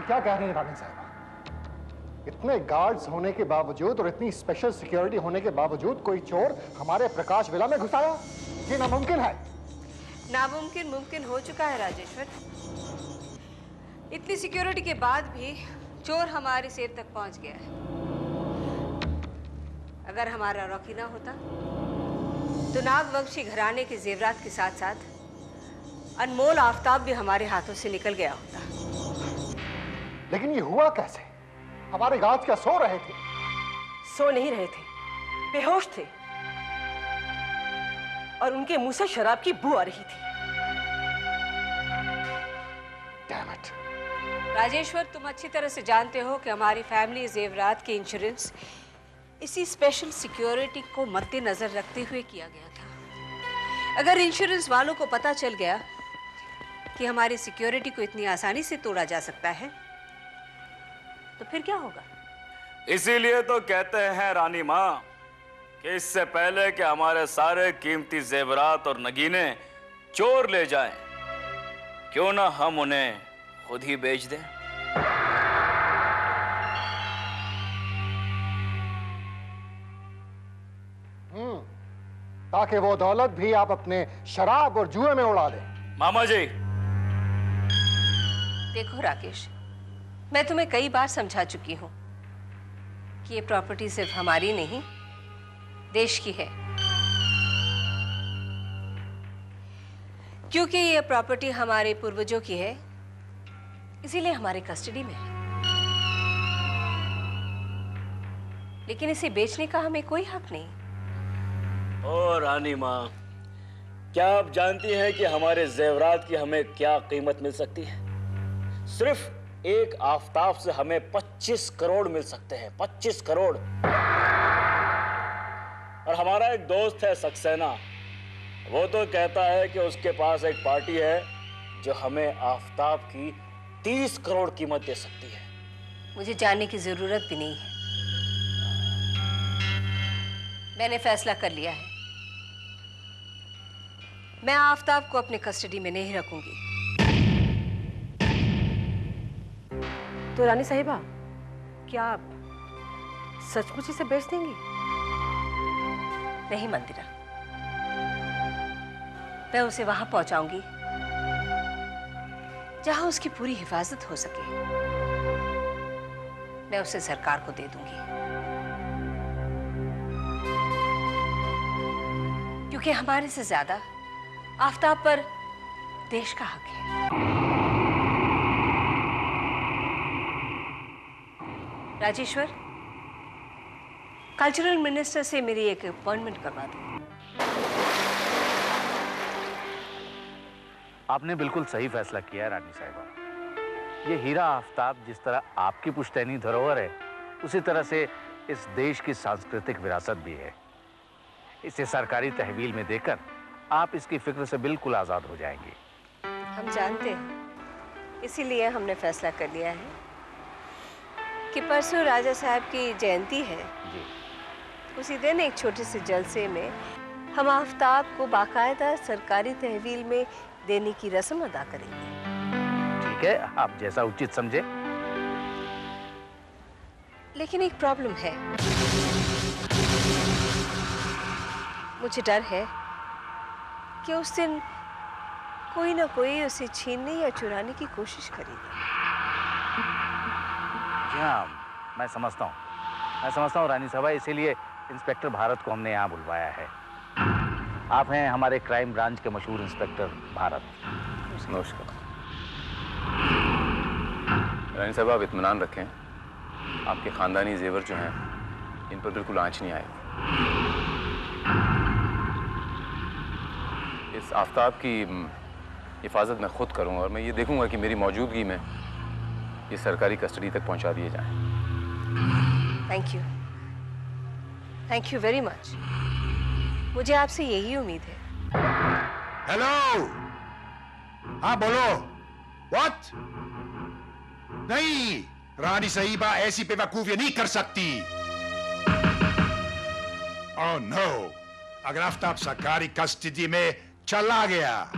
क्या कह रहे हैं रानी साहबा? इतने गार्ड्स होने के बावजूद और इतनी स्पेशल सिक्योरिटी होने के बावजूद कोई चोर हमारे प्रकाश विला में घुस आया? ये नामुमकिन है। नामुमकिन मुमकिन हो चुका है राजेश्वर। इतनी सिक्योरिटी के बाद भी चोर हमारी सेफ तक पहुंच गया है। अगर हमारा रॉकी ना होता तो नागवंशी घराने के जेवरात के साथ साथ अनमोल आफताब भी हमारे हाथों से निकल गया होता। लेकिन ये हुआ कैसे? हमारे गार्ड्स क्या सो रहे थे? सो नहीं रहे थे, बेहोश थे और उनके मुंह से शराब की बू आ रही थी। Damn it. राजेश्वर, तुम अच्छी तरह से जानते हो कि हमारी फैमिली जेवरात के इंश्योरेंस इसी स्पेशल सिक्योरिटी को मद्देनजर रखते हुए किया गया था। अगर इंश्योरेंस वालों को पता चल गया कि हमारी सिक्योरिटी को इतनी आसानी से तोड़ा जा सकता है तो फिर क्या होगा? इसीलिए तो कहते हैं रानी माँ कि इससे पहले कि हमारे सारे कीमती जेवरात और नगीने चोर ले जाएं, क्यों ना हम उन्हें खुद ही बेच दें। ताकि वो दौलत भी आप अपने शराब और जुए में उड़ा दें। मामा जी, देखो राकेश, मैं तुम्हें कई बार समझा चुकी हूं कि ये प्रॉपर्टी सिर्फ हमारी नहीं, देश की है। क्योंकि ये प्रॉपर्टी हमारे पूर्वजों की है, इसीलिए हमारे कस्टडी में है। लेकिन इसे बेचने का हमें कोई हक नहीं। ओ रानी माँ, क्या आप जानती हैं कि हमारे जेवरात की हमें क्या कीमत मिल सकती है? सिर्फ एक आफताब से हमें 25 करोड़ मिल सकते हैं। 25 करोड़। और हमारा एक दोस्त है सक्सेना, वो तो कहता है कि उसके पास एक पार्टी है जो हमें आफताब की 30 करोड़ कीमत दे सकती है। मुझे जानने की जरूरत भी नहीं है। मैंने फैसला कर लिया है, मैं आफताब को अपने कस्टडी में नहीं रखूंगी। तो रानी साहिबा, क्या आप सचमुच इसे बेच देंगी? नहीं मंदिरा, मैं उसे वहां पहुंचाऊंगी जहां उसकी पूरी हिफाजत हो सके। मैं उसे सरकार को दे दूंगी, क्योंकि हमारे से ज्यादा आफताब पर देश का हक है। राजेश्वर, कल्चरल मिनिस्टर से मेरी एक अपॉइंटमेंट करवा दो। आपने बिल्कुल सही फैसला किया है रानी साहिबा। ये हीरा आफताब जिस तरह आपकी पुश्तैनी धरोहर है, उसी तरह से इस देश की सांस्कृतिक विरासत भी है। इसे सरकारी तहवील में देकर आप इसकी फिक्र से बिल्कुल आजाद हो जाएंगी। हम जानते हैं, इसीलिए हमने फैसला कर लिया है कि परसों राजा साहब की जयंती है जी। उसी दिन एक छोटे से जलसे में हम आफताब को बाकायदा सरकारी तहवील में देने की रस्म अदा करेंगे। ठीक है, आप जैसा उचित समझे। लेकिन एक प्रॉब्लम है, मुझे डर है कि उस दिन कोई ना कोई उसे छीनने या चुराने की कोशिश करेगा। जी हाँ, मैं समझता हूँ रानी साहबा, इसीलिए इंस्पेक्टर भारत को हमने यहाँ बुलवाया है। आप हैं हमारे क्राइम ब्रांच के मशहूर इंस्पेक्टर भारत। नमस्कार। रानी साहब, आप इत्मीनान रखें, आपके खानदानी जेवर जो हैं इन पर बिल्कुल आंच नहीं आएगी। इस आफताब की हिफाजत मैं खुद करूँगा और मैं ये देखूंगा कि मेरी मौजूदगी में ये सरकारी कस्टडी तक पहुंचा दिए जाएं। Thank you very much. मुझे आपसे यही उम्मीद है। हेलो, हाँ बोलो। व्हाट? नहीं, रानी साहिबा ऐसी बेवकूफी नहीं कर सकती। ओह नो, अगर आफताब सरकारी कस्टडी में चला गया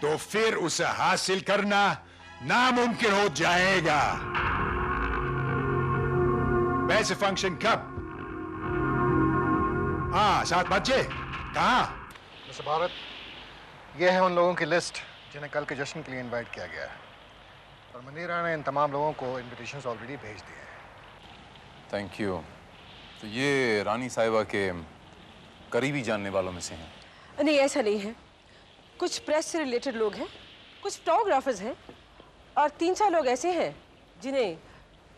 तो फिर उसे हासिल करना नामुमकिन हो जाएगा। वैसे फंक्शन कब? हाँ, 7 बजे। कहाँ? मिस्टर भारत, ये है उन लोगों की लिस्ट जिन्हें कल के जश्न के लिए इनवाइट किया गया है, और मंदिरा ने इन तमाम लोगों को इनविटेशंस ऑलरेडी भेज दिए हैं। Thank you. तो ये रानी साहिबा के करीबी जानने वालों में से हैं? नहीं, ऐसा नहीं है। कुछ प्रेस से रिलेटेड लोग हैं, कुछ फोटोग्राफर्स हैं, और 3-4 लोग ऐसे हैं जिन्हें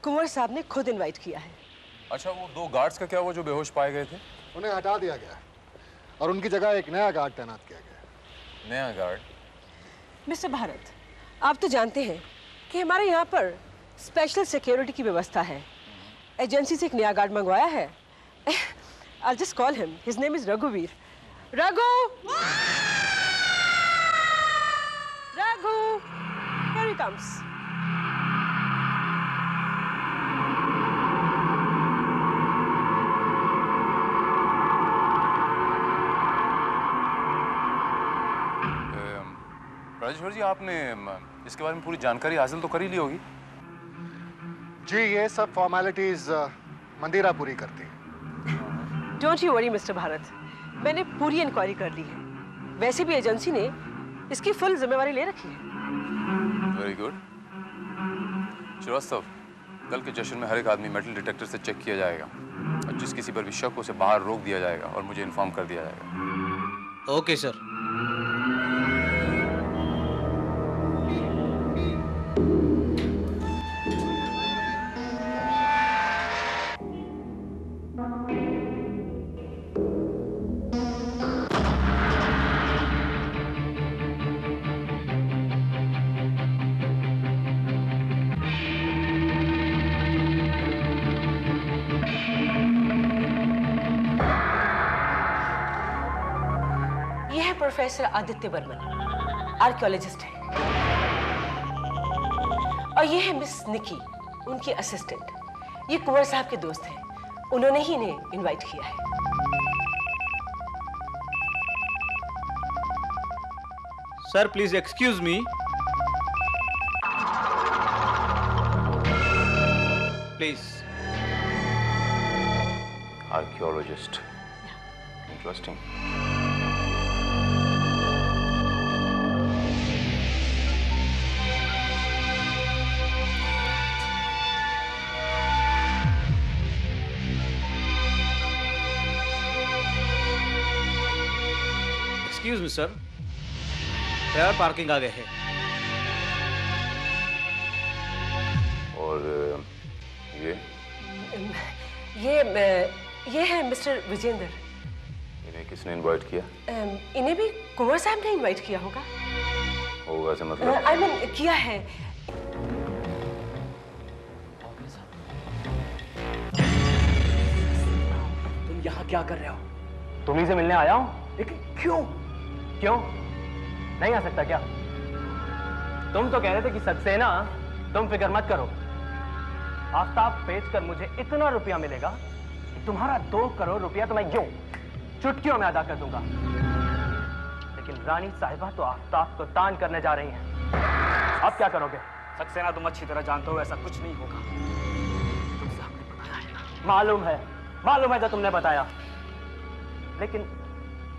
कुंवर साहब ने खुद इनवाइट किया है। अच्छा, वो 2 गार्ड्स का क्या हुआ जो बेहोश पाए गए थे? उन्हें हटा दिया गया और उनकी जगह एक नया गार्ड तैनात किया गया। नया गार्ड? मिस्टर भारत, आप तो जानते हैं कि हमारे यहाँ पर स्पेशल सिक्योरिटी की व्यवस्था है। एजेंसी से एक नया गार्ड मंगवाया है। I'll just call him. His name is Raghuveer. Raghu! Raghu! Here he comes. Rajeshwar जी, आपने इसके बारे में पूरी जानकारी हासिल तो कर ही ली होगी? जी, ये सब फॉर्मेलिटीज मंदिरा पूरी करती है। Don't you worry mister Bharat, मैंने पूरी इंक्वायरी कर ली है। वैसे भी एजेंसी ने इसकी फुल जिम्मेवारी ले रखी है। Very good. श्रीवास्तव, कल के जश्न में हर एक आदमी मेटल डिटेक्टर से चेक किया जाएगा और जिस किसी पर भी शक उसे बाहर रोक दिया जाएगा और मुझे इन्फॉर्म कर दिया जाएगा। Okay sir. Professor Aditya Burman, archaeologist है, और ये है मिस निकी, उनकी असिस्टेंट। ये कुंवर साहब के दोस्त हैं, उन्होंने ही इन्हें इनवाइट किया है। Sir please excuse me. Please. Archaeologist, interesting. Excuse me sir, trailer parking आ गए हैं। और ये है मिस्टर विजेंद्र। इन्हें किसने इनवाइट किया? इन्हें भी कुंवर साहब ने इनवाइट किया होगा। होगा से मतलब? आई मीन किया है। तुम यहाँ क्या कर रहे हो? तुम्हीं से मिलने आया हूँ। लेकिन क्यों? क्यों नहीं आ सकता क्या? तुम तो कह रहे थे कि सक्सेना, तुम फिक्र मत करो, आफ्ताब बेचकर मुझे इतना रुपया मिलेगा कि तुम्हारा 2 करोड़ रुपया तो मैं यूं चुटकियों में अदा कर दूंगा। लेकिन रानी साहिबा तो आफ्ताब को दान करने जा रही हैं। अब क्या करोगे? सक्सेना, तुम अच्छी तरह जानते हो ऐसा कुछ नहीं होगा। तुमसे आपने बताया है ना? मालूम है जो तुमने बताया, लेकिन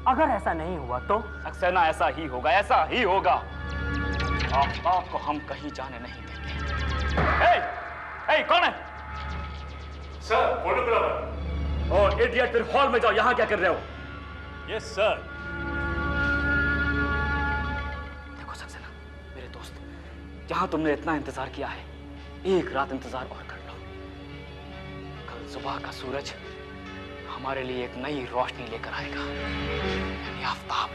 अगर ऐसा नहीं हुआ तो? सक्सेना, ऐसा ही होगा, ऐसा ही होगा। आफ्ताब को हम कहीं जाने नहीं देंगे। ए, कौन है? Sir, photographer. और इडियट, फिर हॉल में जाओ। यहाँ क्या कर रहे हो? Yes sir. देखो सक्सेना, मेरे दोस्त, जहां तुमने इतना इंतजार किया है, एक रात इंतजार और कर लो। कल सुबह का सूरज हमारे लिए एक नई रोशनी लेकर आएगा, यानी आफ्ताब।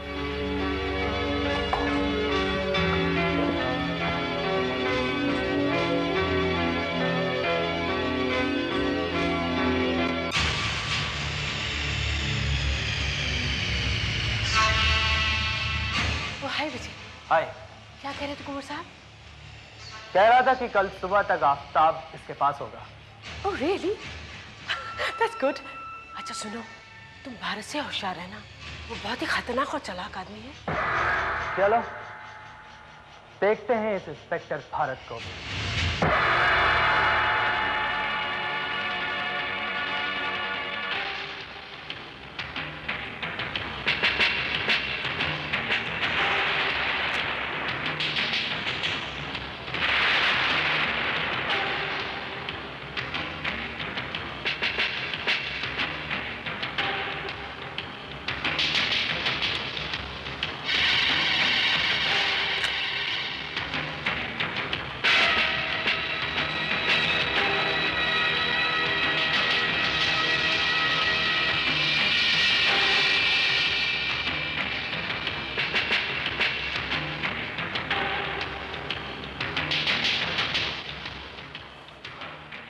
हाय विजय। हाय। क्या कह रहे थे कुंवर साहब? कह रहा था कि कल सुबह तक आफ्ताब इसके पास होगा। Oh really? That's good. अच्छा सुनो, तुम भारत से होशियार रहना, वो बहुत ही खतरनाक और चालाक आदमी है। चलो देखते हैं इस इंस्पेक्टर भारत को।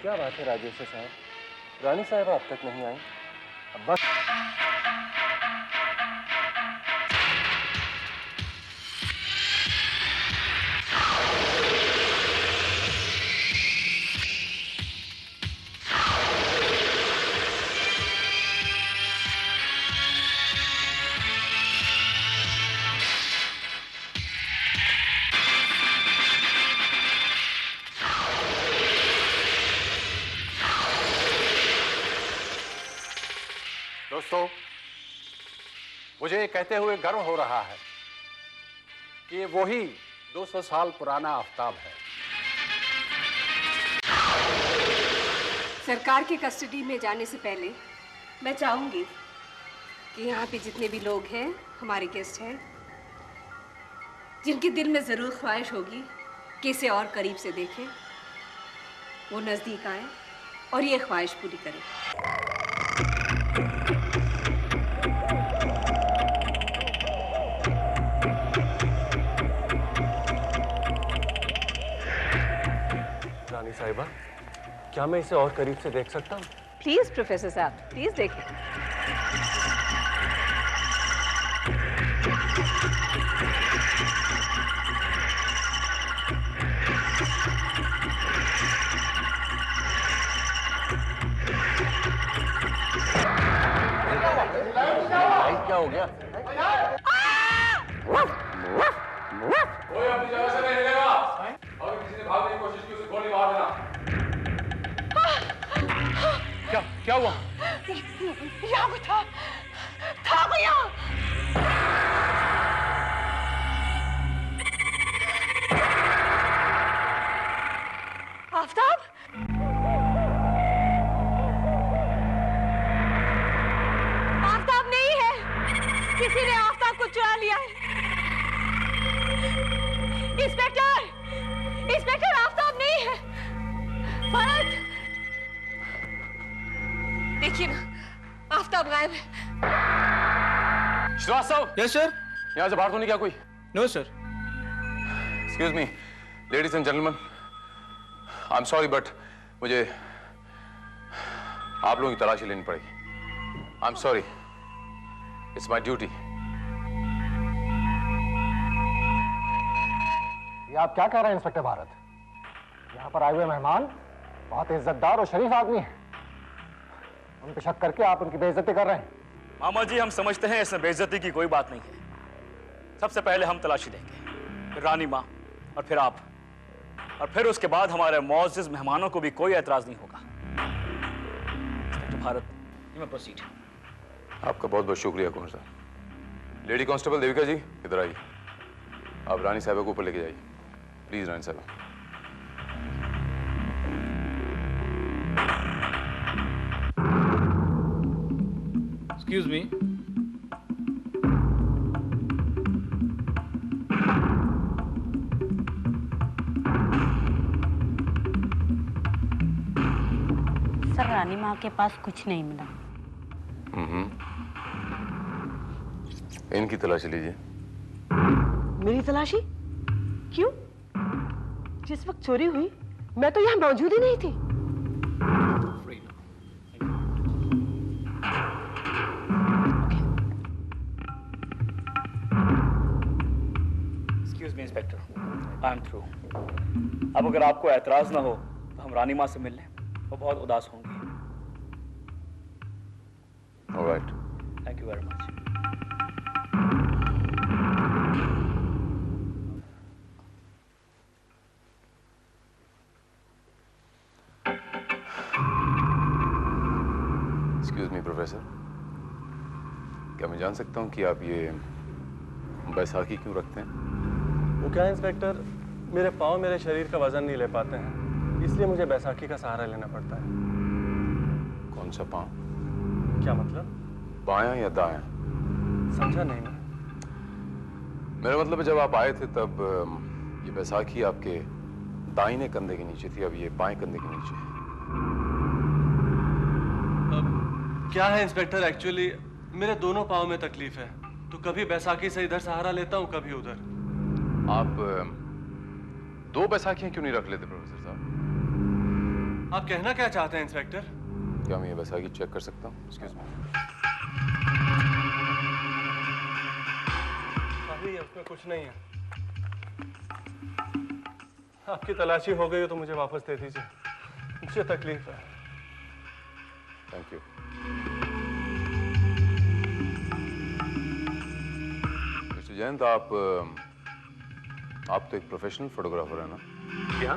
क्या बात है राजेश साहब, रानी साहब अब तक नहीं आई? अब बस दोस्तों, मुझे ये कहते हुए गर्व हो रहा है कि ये वही 200 साल पुराना आफ्ताब है। सरकार की कस्टडी में जाने से पहले मैं चाहूंगी कि यहाँ पे जितने भी लोग हैं, हमारे गेस्ट हैं, जिनके दिल में ज़रूर ख्वाहिश होगी कि इसे और करीब से देखें, वो नज़दीक आए और ये ख्वाहिश पूरी करें। रानी साहिबा, क्या मैं इसे और करीब से देख सकता हूँ? प्लीज प्रोफेसर साहब, प्लीज देखिए। क्या हो गया? कोई अपनी जगह से नहीं हिलेगा। अगर किसी ने भागने की कोशिश की, उसे गोली मार देना। क्या हुआ? यहाँ कोई था कोई यहाँ। आफ्ताब? आफ्ताब नहीं है, किसी ने आफ्ताब को चुरा लिया है। इंस्पेक्टर आफ्ताब नहीं है। भरत, देखिए ना, आफ्ताब गायब है। श्रीवास्तव। Yes sir. यहाँ से बाहर तो नहीं क्या कोई? No sir. Excuse me, ladies and gentleman, I am sorry but मुझे आप लोगों की तलाशी लेनी पड़ेगी। I am sorry, it's my duty. ये आप क्या कह रहे हैं इंस्पेक्टर भारत? यहाँ पर आए हुए मेहमान बहुत इज्जतदार और शरीफ आदमी हैं। उन पे शक करके आप उनकी बेइज्जती कर रहे हैं। मामा जी, हम समझते हैं इसमें बेइज्जती की कोई बात नहीं है। सबसे पहले हम तलाशी देंगे, फिर रानी माँ और फिर आप, और फिर उसके बाद हमारे मौजूद मेहमानों को भी कोई एतराज नहीं होगा। इंस्पेक्टर भारत, यू में प्रोसीड। आपका बहुत बहुत शुक्रिया कुंवर साहब। लेडी कांस्टेबल देविका जी, इधर आइए। आप रानी साहबा को ऊपर लेके जाइए प्लीज। रानी साहबा। Excuse me. सर, रानी माँ के पास कुछ नहीं मिला। इनकी तलाशी लीजिए। मेरी तलाशी? क्यों? जिस वक्त चोरी हुई मैं तो यहाँ मौजूद ही नहीं थी। Excuse me inspector, I am through. अब अगर आपको एतराज ना हो तो हम रानी माँ से मिल लें, वो बहुत उदास होंगी। Alright. Thank you very much. Excuse me professor, क्या मैं जान सकता हूँ कि आप ये बैसाखी क्यों रखते हैं? वो क्या है इंस्पेक्टर, मेरे पाँव मेरे शरीर का वजन नहीं ले पाते हैं, इसलिए मुझे बैसाखी का सहारा लेना पड़ता है। कौन सा पाँव? क्या मतलब? बायां या दायां? समझा नहीं मैं। मेरा मतलब है जब आप आए थे तब ये बैसाखी आपके दाहिने कंधे के नीचे थी, अब ये बाएं कंधे के नीचे है। क्या है इंस्पेक्टर, एक्चुअली मेरे दोनों पाँव में तकलीफ है, तो कभी बैसाखी से इधर सहारा लेता हूँ, कभी उधर। आप दो बैसाखियां क्यों नहीं रख लेते प्रोफेसर साहब? आप कहना क्या चाहते हैं इंस्पेक्टर? क्या मैं ये बैसाखी चेक कर सकता हूँ? Excuse me. अभी उसमें कुछ नहीं है। आपकी तलाशी हो गई हो तो मुझे वापस दे दीजिए, मुझे तकलीफ है। Thank you. मिस्टर जयंत, आप तो एक प्रोफेशनल फोटोग्राफर है ना? क्या?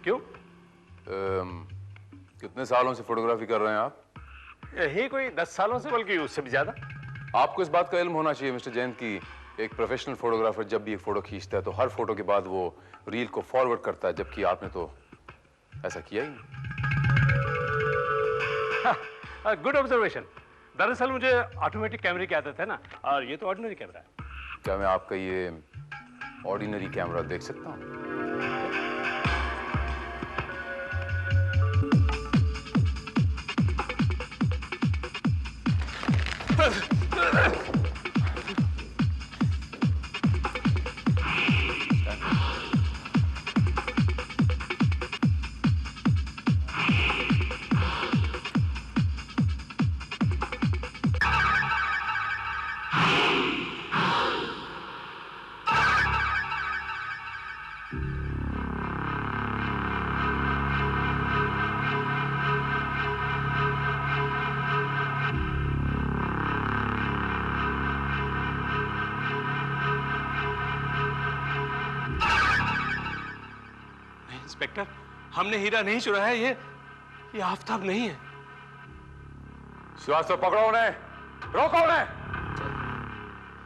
क्यों? कितने सालों से फोटोग्राफी कर रहे हैं आप? यही कोई 10 सालों से, बल्कि उससे भी ज्यादा। आपको इस बात का इल्म होना चाहिए मिस्टर जयंत की एक प्रोफेशनल फोटोग्राफर जब भी एक फोटो खींचता है तो हर फोटो के बाद वो रील को फॉरवर्ड करता है, जबकि आपने तो ऐसा किया ही नहीं। Good observation. दरअसल मुझे ऑटोमेटिक कैमरे की आदत है ना, और ये तो ऑर्डिनरी कैमरा है। क्या मैं आपका ये ऑर्डिनरी कैमरा देख सकता हूँ? इंस्पेक्टर, हमने हीरा नहीं चुराया, ये आफ्ताब नहीं है। श्रीवास्तव, पकड़ो उन्हें, रोको उन्हें।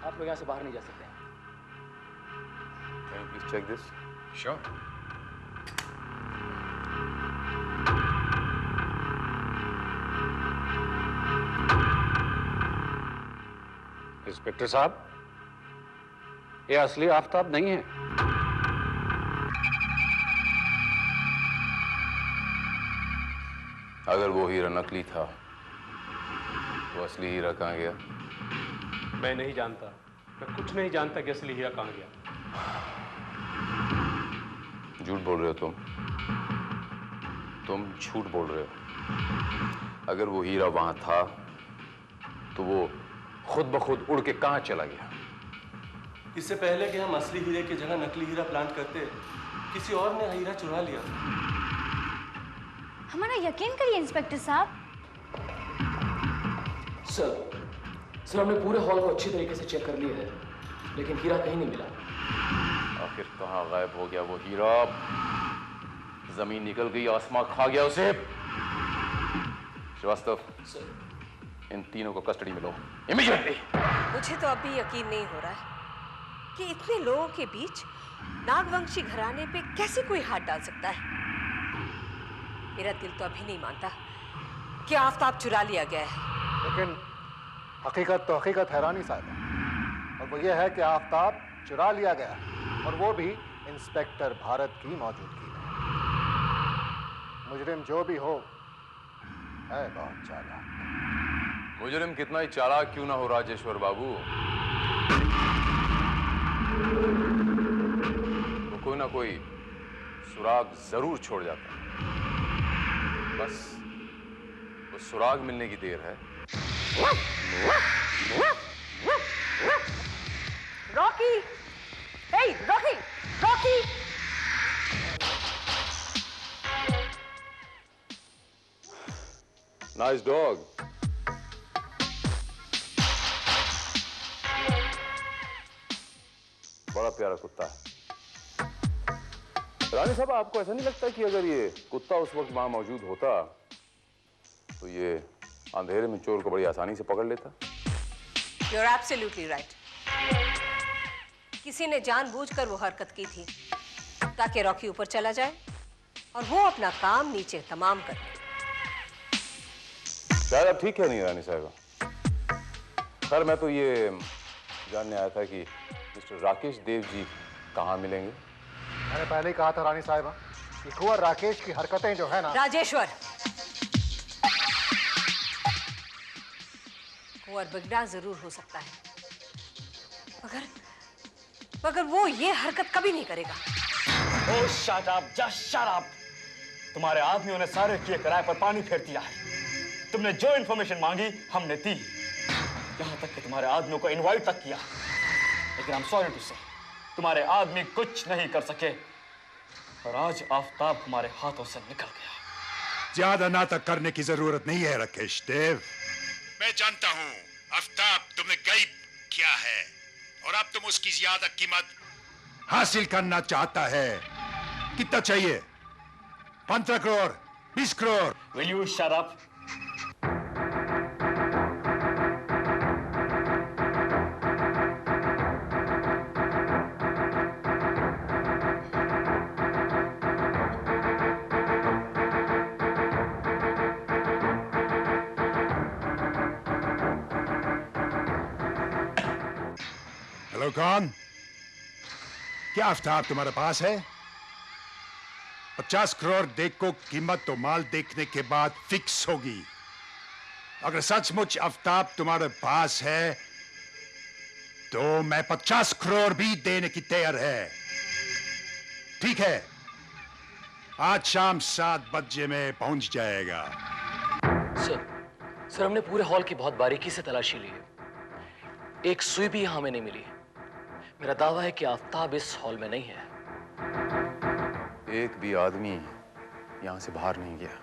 आप लोग यहाँ से बाहर नहीं जा सकते। Can you please check this? Sure. Inspector साहब, ये असली आफताब नहीं है। अगर वो हीरा नकली था तो असली हीरा कहाँ गया? मैं नहीं जानता, मैं कुछ नहीं जानता कि असली हीरा कहाँ गया। झूठ बोल रहे हो तुम झूठ बोल रहे हो। अगर वो हीरा वहां था तो वो खुद ब खुद उड़ के कहां चला गया? इससे पहले कि हम असली हीरे की जगह नकली हीरा प्लांट करते, किसी और ने हीरा चुरा लिया। हमारा यकीन करिए इंस्पेक्टर साहब। सर हमने पूरे हॉल को अच्छी तरीके से चेक कर लिया है, लेकिन हीरा कहीं नहीं मिला। आखिर कहां गायब हो गया वो हीरा? जमीन निकल गई, आसमां खा गया उसे। श्रीवास्तव, इन तीनों को कस्टडी में लो इमीडिएटली। मुझे तो अभी यकीन नहीं हो रहा है कि इतने लोगों के बीच नागवंशी घराने पे कैसे कोई हाथ डाल सकता है। मेरा दिल तो अभी नहीं मानता कि आफताब चुरा लिया गया है। लेकिन हकीकत तो हकीकत है रानी साहब, और वो ये है कि आफताब चुरा लिया गया, और वो भी इंस्पेक्टर भारत की मौजूदगी में। मुजरिम जो भी हो है बहुत चालाक। मुजरिम कितना ही चालाक क्यों ना हो राजेश्वर बाबू, वो कोई ना कोई सुराग जरूर छोड़ जाता है। बस वो सुराग मिलने की देर है। Rocky! Hey, Rocky! Rocky! Nice dog. बड़ा प्यारा कुत्ता है। रानी साहब, आपको ऐसा नहीं लगता कि अगर ये कुत्ता उस वक्त वहां मौजूद होता तो ये अंधेरे में चोर को बड़ी आसानी से पकड़ लेता? You're absolutely right. किसी ने जानबूझकर वो हरकत की थी ताकि रॉकी ऊपर चला जाए और वो अपना काम नीचे तमाम कर ले। शायद अब ठीक है नहीं रानी साहब। खैर, मैं तो ये जानने आया था कि मिस्टर राकेश देव जी कहाँ मिलेंगे। मैंने पहले ही कहा था रानी साहिबा, कि कुंवर राकेश की हरकतें जो है ना। राजेश्वर, कुंवर बिगड़ा जरूर हो सकता है, मगर वो ये हरकत कभी नहीं करेगा। Oh shut up, just shut up. तुम्हारे आदमियों ने सारे किए किराए पर पानी फेर दिया है। तुमने जो इन्फॉर्मेशन मांगी हमने दी, यहां तक कि तुम्हारे आदमियों को इनवाइट तक किया, लेकिन आई एम सॉरी टू से तुम्हारे आदमी कुछ नहीं कर सके और आज आफताब हमारे हाथों से निकल गया। ज्यादा नाटक करने की जरूरत नहीं है राकेश देव। मैं जानता हूं आफताब तुमने गायब किया है और अब तुम उसकी ज्यादा कीमत हासिल करना चाहता है। कितना चाहिए? 15 crore, 20 crore? Will you shut up? Hello, कौन? क्या आफताब तुम्हारे पास है? 50 करोड़ देखो कीमत तो माल देखने के बाद फिक्स होगी। अगर सचमुच आफताब तुम्हारे पास है तो मैं 50 करोड़ भी देने की तैयार है। ठीक है, आज शाम 7 बजे में पहुंच जाएगा। सर हमने पूरे हॉल की बहुत बारीकी से तलाशी ली है, एक सुई भी यहां हमें नहीं मिली। मेरा दावा है कि आफताब इस हॉल में नहीं है। एक भी आदमी यहां से बाहर नहीं गया,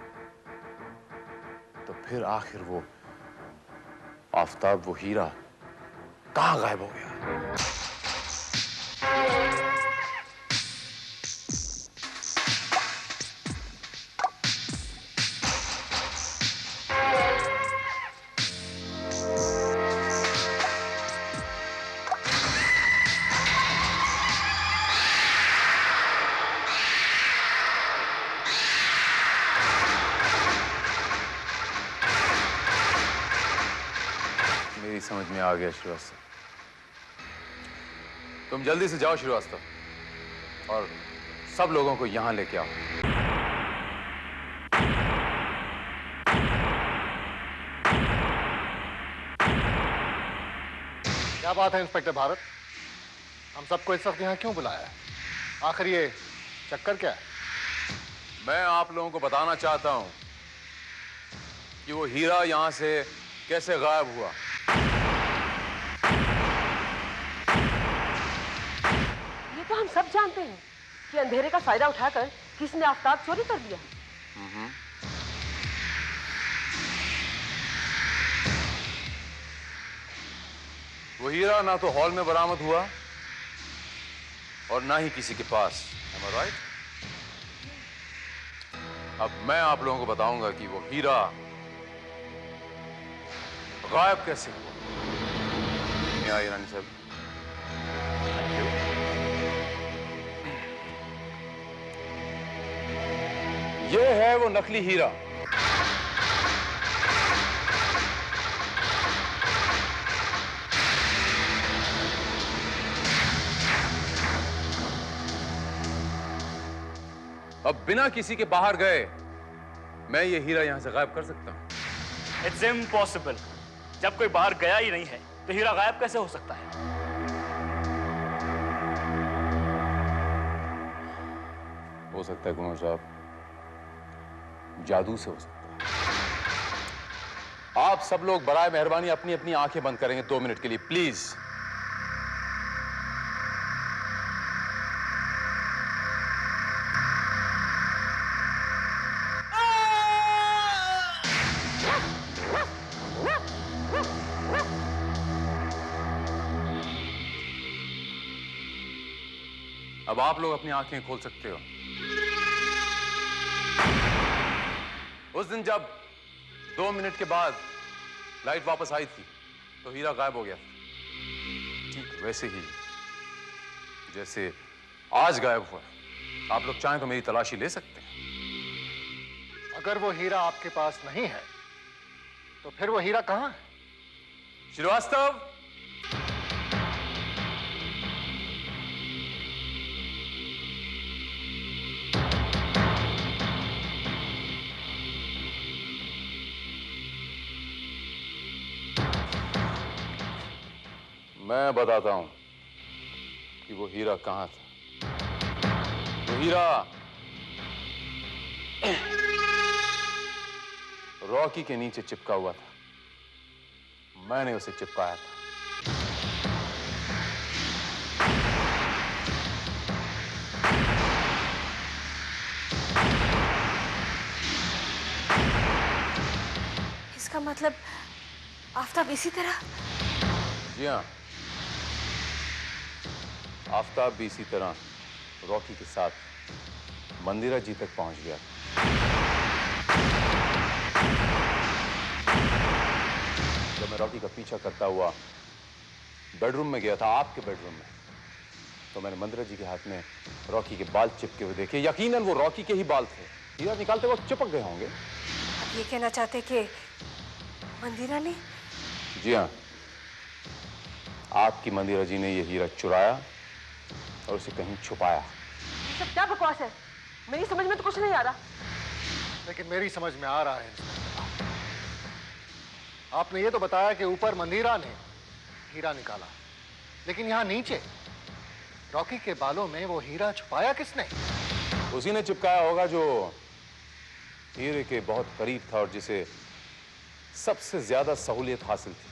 तो फिर आखिर वो आफताब, वो हीरा कहां गायब हो गया? मेरी समझ में आ गया श्रीवास्तव। तुम जल्दी से जाओ श्रीवास्तव और सब लोगों को यहां लेके आओ। क्या बात है इंस्पेक्टर भारत, हम सबको इस वक्त यहाँ क्यों बुलाया है? आखिर ये चक्कर क्या है? मैं आप लोगों को बताना चाहता हूं कि वो हीरा यहां से कैसे गायब हुआ। ये तो हम सब जानते हैं कि अंधेरे का फायदा उठाकर किसी ने आफ्ताब चोरी कर दिया। वो हीरा ना तो हॉल में बरामद हुआ और ना ही किसी के पास। Am I right? अब मैं आप लोगों को बताऊंगा कि वो हीरा गायब कैसे हुआ। आइए रानी साहब। ये है वो नकली हीरा। अब बिना किसी के बाहर गए मैं ये हीरा यहां से गायब कर सकता हूं। It's impossible. जब कोई बाहर गया ही नहीं है तो हीरा गायब कैसे हो सकता है? हो सकता है कुमार साहब, जादू से हो सकता है। आप सब लोग बराए मेहरबानी अपनी अपनी आंखें बंद करेंगे 2 मिनट के लिए प्लीज। अब आप लोग अपनी आंखें खोल सकते हो। उस दिन जब 2 मिनट के बाद लाइट वापस आई थी तो हीरा गायब हो गया। ठीक वैसे ही जैसे आज गायब हुआ। आप लोग चाहें तो मेरी तलाशी ले सकते हैं। अगर वो हीरा आपके पास नहीं है तो फिर वो हीरा कहां है? श्रीवास्तव, मैं बताता हूं कि वो हीरा कहां था। वो हीरा रॉकी के नीचे चिपका हुआ था। मैंने उसे चिपकाया था। इसका मतलब आफ्ताब इसी तरह? जी हाँ, आफ्ताब भी इसी तरह रॉकी के साथ मंदिरा जी तक पहुंच गया। जब मैं रॉकी का पीछा करता हुआ बेडरूम में गया था, आपके बेडरूम में, तो मैंने मंदिरा जी के हाथ में रॉकी के बाल चिपके हुए देखे। यकीनन वो रॉकी के ही बाल थे। हीरा निकालते वक्त चिपक गए होंगे। आप ये कहना चाहते कि मंदिरा ने? जी हाँ, आपकी मंदिरा जी ने ये हीरा चुराया और उसे कहीं छुपाया। ये सब क्या बकवास है? मेरी समझ में तो कुछ नहीं आ रहा। लेकिन मेरी समझ में आ रहा है। आपने ये तो बताया कि ऊपर मंदिरा ने हीरा निकाला, लेकिन यहाँ नीचे रॉकी के बालों में वो हीरा छुपाया किसने? उसी ने चिपकाया होगा जो हीरे के बहुत करीब था और जिसे सबसे ज्यादा सहूलियत हासिल थी।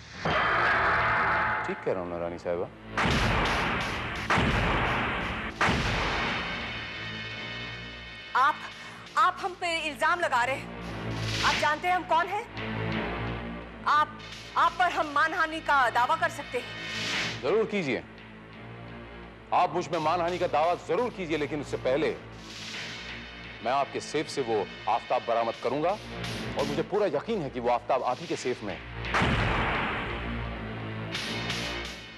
ठीक कह रहा हूं ना रानी साहिबा? आप हम पे इल्जाम लगा रहे हैं। आप जानते हैं हम कौन हैं? आप पर हम मानहानि का दावा कर सकते हैं। जरूर कीजिए, आप मुझ में मानहानि का दावा जरूर कीजिए, लेकिन उससे पहले मैं आपके सेफ से वो आफ्ताब बरामद करूंगा और मुझे पूरा यकीन है कि वो आफ्ताब आप ही के सेफ में है।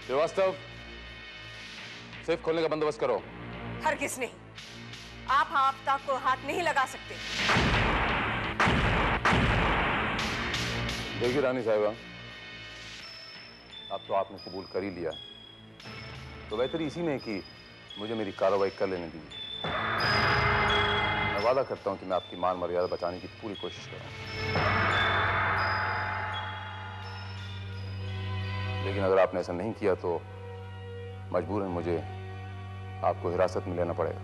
श्रीवास्तव, सेफ खोलने का बंदोबस्त करो। हरगिज़ नहीं, आप आफ्ताब को हाथ नहीं लगा सकते। देखिए रानी साहिबा, अब तो आपने कबूल कर ही लिया, तो बेहतरी इसी में है कि मुझे मेरी कार्रवाई कर लेने दीजिए। मैं वादा करता हूं कि मैं आपकी मान मर्यादा बचाने की पूरी कोशिश करूंगा। लेकिन अगर आपने ऐसा नहीं किया तो मजबूरन मुझे आपको हिरासत में लेना पड़ेगा।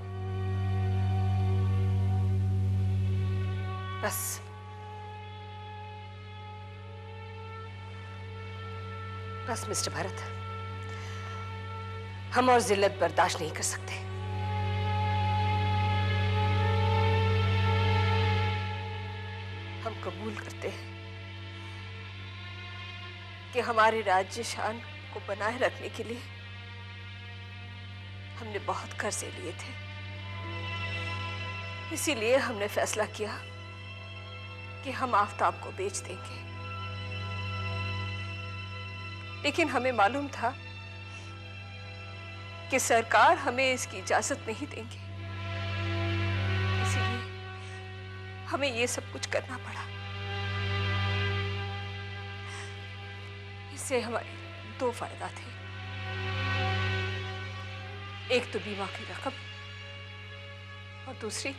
बस मिस्टर भरत, हम और जिल्लत बर्दाश्त नहीं कर सकते। हम कबूल करते हैं कि हमारे राज्य शान को बनाए रखने के लिए हमने बहुत कर्जे लिए थे। इसीलिए हमने फैसला किया कि हम आफताब को बेच देंगे। लेकिन हमें मालूम था कि सरकार हमें इसकी इजाजत नहीं देंगे, इसीलिए हमें ये सब कुछ करना पड़ा। इससे हमारे दो फायदा थे, एक तो बीमा की रकम और दूसरी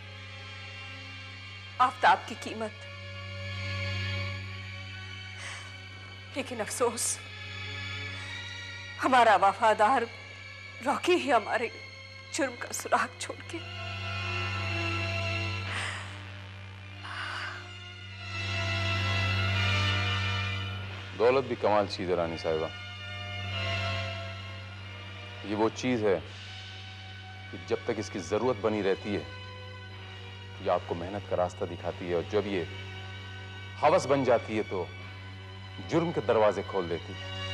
आफताब की कीमत। लेकिन अफसोस, हमारा वफादार रॉकी ही हमारे जुर्म का सुराग छोड़ के दौलत भी कमाल चीज है रानी साहिबा। ये वो चीज है कि जब तक इसकी जरूरत बनी रहती है ये आपको मेहनत का रास्ता दिखाती है, और जब ये हवस बन जाती है तो जुर्म के दरवाजे खोल देती है।